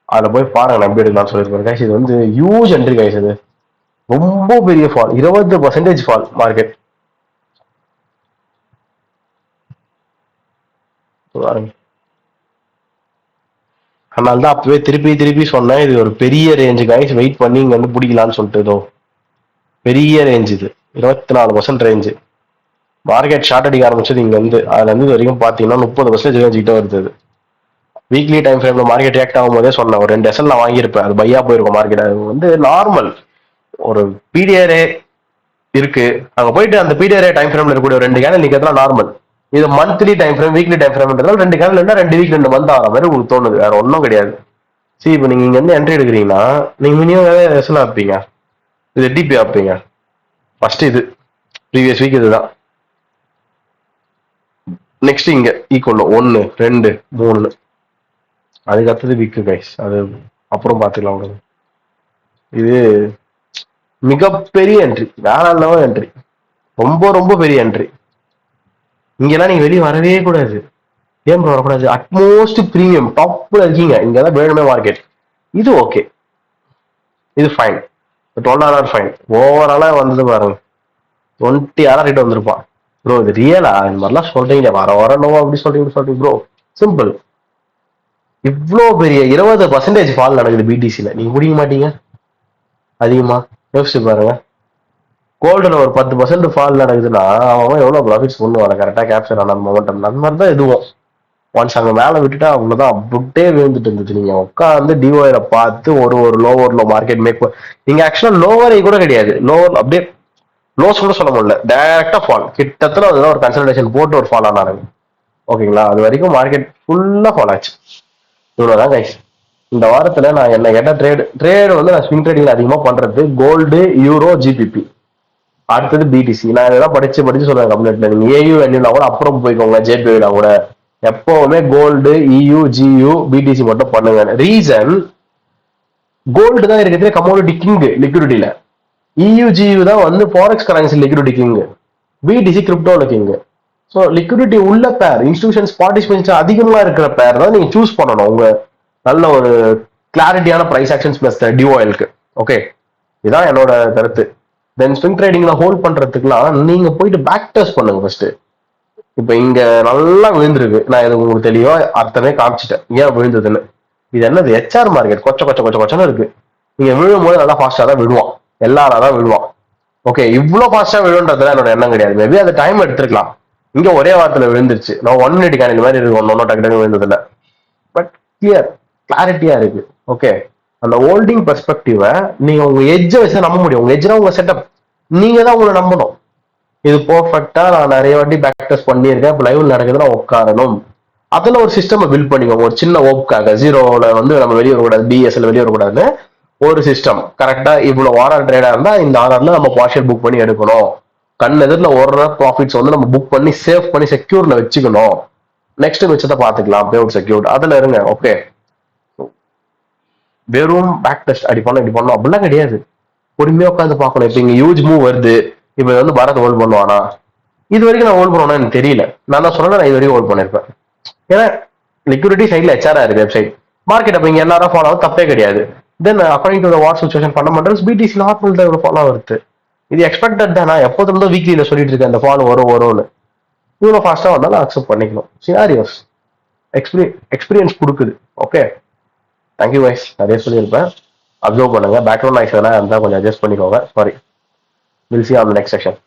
அதுல போய் பாருங்க நான் எப்படி எடுக்கலாம்னு சொல்லியிருப்பேன் கைஸ். இது வந்து ஹியூஜ் என்ட்ரி கைஸ். இது ரொம்ப பெரிய ஃபால், 20% ஃபால் மார்க்கெட். அதனால தான் அப்பவே திருப்பி திருப்பி சொன்னேன், இது ஒரு பெரிய ரேஞ்சு கைஸ், வெயிட் பண்ணி இங்க வந்து பிடிக்கலான்னு சொல்லிட்டு. ஏதோ பெரிய ரேஞ்ச் இது, 24% ரேஞ்சு. மார்க்கெட் ஷார்ட் அடிக்க ஆரம்பிச்சது இங்க வந்து, அதுல இருந்து இது வரைக்கும் பாத்தீங்கன்னா 30% ரேஞ்ச் கிட்ட வருது. வீக்லி டைம் ஃப்ரேம்ல மார்க்கெட் ரியாக்ட் ஆகும் போதே சொன்னேன், ஒரு 2 எஸ்எல் நான் வாங்கியிருப்பேன், அது பையா போயிருக்கும் மார்க்கெட். அது வந்து நார்மல். ஒரு பிடிஆரே இருக்கு, அங்க போயிட்டு அந்த பிடிஆரே டைம் ஃப்ரேம்ல இருக்கக்கூடிய 2 கேனல் நிக்கிறதுலாம் நார்மல். இது monthly time frame, weekly time ஃப்ரேம்ன்றதால 2 கேனல் இருந்தா 2 வீக் 2 மந்த் ஆகிற மாதிரி உங்களுக்கு தோணுது, வேற ஒன்றும் கிடையாது. சரி, இப்போ நீங்க இங்க வந்து என்ட்ரி எடுக்கிறீங்கன்னா நீங்க மினிமம் எஸ்எல் வைப்பீங்க, இது டிபி வைப்பீங்க. ஃபர்ஸ்ட் இது ப்ரீவியஸ் வீக் இதுதான். நெக்ஸ்ட் இங்க ஈக்குவல் 1 2 3, அதுக்கு அடுத்தது வீக் கைஸ், அது அப்புறம் பாத்துக்கலாம் உங்களுக்கு. இது மிகப்பெரிய என்ட்ரி, வேற லெவல் என்ட்ரி, ரொம்ப ரொம்ப பெரிய என்ட்ரி. இங்கெல்லாம் நீங்க வெளியே வரவே கூடாது. ஏன் ப்ரோ வரக்கூடாது? அட்மோஸ்ட் பிரீமியம் டாப்ல இருக்கீங்க, இங்கதான் வேணுமே மார்க்கெட். இது ஓகே, இது ஃபைன். 12 hour fine. ஓவராலா வந்தது பாருங்க, 20 hour ரிட்ட வந்திருப்பான். ப்ரோ இது ரியலா? இந்த மாதிரிலாம் சொல்றீங்க, வர வர நோவா அப்படி சொல்றீங்க ப்ரோ. சிம்பிள். இவ்வளோ பெரிய 20% ஃபால் நடக்குது பிடிசியில, நீங்க முடிக்க மாட்டீங்க அதிகமா? யோசிச்சு பாருங்க. கோல்டுல ஒரு 10% ஃபால் நடக்குதுன்னா அவன் எவ்வளவு ப்ராஃபிட்ஸ் பண்ணுவாங்க கரெக்டா கேப்சர் ஆன மொமெண்டம். அந்த மாதிரி தான் இதுவும். ஒன்ஸ் அங்க மேல விட்டுட்டா அவ்வளவுதான், அப்படியே விழுந்துட்டு இருந்துச்சு. நீங்க உட்காந்து டிஓல பார்த்து ஒரு ஒரு லோவர் லோ மார்க்கெட் மேக். நீங்க ஆக்சுவலா லோவரை கூட கிடையாது, லோவர் அப்படியே லோஸ் கூட சொல்ல முடியல, டைரக்டா ஃபால். கிட்டத்தட்ட அதுதான் ஒரு கன்சல்டேஷன் போட்டு ஒரு ஃபால் ஆனாரு. ஓகேங்களா? அது வரைக்கும் மார்க்கெட் ஃபுல்லா ஃபால் ஆச்சு. இவ்வளவுதான் கைஸ். இந்த வாரத்துல நான் என்ன கேட்ட ட்ரேடு வந்து நான் ஸ்விங் ட்ரேடிங் அதிகமா பண்றது கோல்டு, யூரோ, ஜிபிபி, அடுத்தது பிடிசி. நான் இதெல்லாம் படிச்சு சொல்றேன் கம்ப்ளீட்ல. நீங்க ஏயு வேணும்னா கூட அப்புறம் போய்க்கோங்க, ஜேபிஐல கூட. எப்பவுமே கோல்டு, இயு, ஜியு, பிடிசி மட்டும் பண்ணுங்க. ரீசன், கோல்டு தான் இருக்கிறது கமோடிட்டி கிங் லிக்விடிட்டியில. இயு, ஜியு தான் வந்து forex currency liquidity king. BTC கிரிப்டோல கிங். ஸோ லிக்விடிட்டி உள்ள பேர், இன்ஸ்டிடியூஷன்ஸ் பார்ட்டிசிபென்ட்ஸ் அதிகமா இருக்கிற பேர் தான் நீங்க சூஸ் பண்ணணும், உங்க நல்ல ஒரு கிளாரிட்டியான பிரைஸ் ஆக்ஷன்ஸ் பிளஸ் டிஓஎல்க்கு. ஓகே, இதான் என்னோட கருத்து. தென் ஸ்விங் ட்ரேடிங்ல ஹோல்ட் பண்றதுக்குலாம் நீங்க போயிட்டு பேக் டெஸ்ட் பண்ணுங்க ஃபர்ஸ்ட். இப்ப இங்க நல்லா விழுந்திருக்கு, நான் இது உங்களுக்கு தெளிவா அர்த்தமே காமிச்சிட்டேன் ஏன் விழுந்ததுன்னு. இது என்னது? ஹெச்ஆர் மார்க்கெட் கொச்சன்னு இருக்கு. நீங்க விழும்போது நல்லா ஃபாஸ்டா தான் விழுவான், எல்லாரும் தான் விழுவான். ஓகே, இவ்வளவு ஃபாஸ்டா விழுன்றதுல என்னோட எண்ணம் கிடையாது. மேபி அது டைம் எடுத்துருக்கலாம். இங்க ஒரே வாரத்துல விழுந்துருச்சு, நான் 1 minute கேண்டில் மாதிரி இருக்கு, ஒன்னும் டக்கு விழுந்ததுல. பட் கிளாரிட்டியா இருக்கு. ஓகே, அந்த ஹோல்டிங் பெர்ஸ்பெக்டிவ நீங்க உங்க எட்ஜை வச்சு நம்ப முடியும். உங்க எட்ஜ்னா உங்க செட்டப், நீங்க தான் உங்களை நம்பணும். இது பர்ஃபெக்டா நான் நிறைய வாட்டி பேக் டெஸ்ட் பண்ணியிருக்கேன், இப்போ லைவ்ல நடக்குதுன்னா உட்காரணும். அதுல ஒரு சிஸ்டம் பில்ட் பண்ணிக்கோங்க, ஒரு சின்ன ஓப்காக. ஜீரோல வந்து நம்ம வெளியே வரக்கூடாது, பிஎஸ்எல் வெளியே வரக்கூடாதுன்னு ஒரு சிஸ்டம். கரெக்டா இவ்வளவு ஆர்ஆர் ட்ரேடா இருந்தா இந்த ஆர்ஆர்ல நம்ம பார்ஷியல் புக் பண்ணி எடுக்கணும். கண் எதிரில் ஓடுற ப்ராஃபிட்ஸ் வந்து நம்ம புக் பண்ணி சேவ் பண்ணி செக்யூர்ல வச்சுக்கணும். நெக்ஸ்ட் மிச்சத்தை பார்த்துக்கலாம் பேவுட் செக்யூர்ட் அதுல இருங்க. ஓகே, வெறும் பேக் டெஸ்ட் அடி பண்ணணும் இப்படி பண்ணணும் அப்படிலாம் கிடையாது. பொறுமையா உட்காந்து பார்க்கணும். இப்போ இங்க யூஜ் மூவ் வருது, இப்போ வந்து பரத் ஹோல்ட் பண்ணுவானா? இது வரைக்கும் நான் ஹோல்ட் பண்ணுவேன்னா எனக்கு தெரியல. நான் தான் சொன்னேன், நான் இது வரைக்கும் ஹோல்ட் பண்ணிருப்பேன். ஏன்னா லிக்விடிட்டி சைட்ல ஹெச்ஆர் இருக்கு வெப்சைட். மார்க்கெட் அப்ப இங்க எல்லாரும் ஃபாலோ ஆகும், தப்பே கிடையாது. Then according to what situation fundamentals BTC normal தான் ஃபாலோ வருது. இது எக்ஸ்பெக்டட் தான். நான் எப்போதும் தான் வீக்லியில சொல்லிட்டு இருக்கேன் இந்த ஃபாலோ வரும்னு. இவ்வளோ ஃபாஸ்டா வந்தாலும் அக்செப்ட் பண்ணிக்கணும். சினாரியோஸ் எக்ஸ்பீரியன்ஸ் கொடுக்குது. Okay, thank you guys. நிறைய சொல்லியிருப்பேன். அப்சர்வ் பண்ணுங்க. பேக்ரவுண்ட் நாய்ஸ் எதனா இருந்தால் கொஞ்சம் அட்ஜஸ்ட் பண்ணிக்கோங்க. Sorry. Will see on the next session.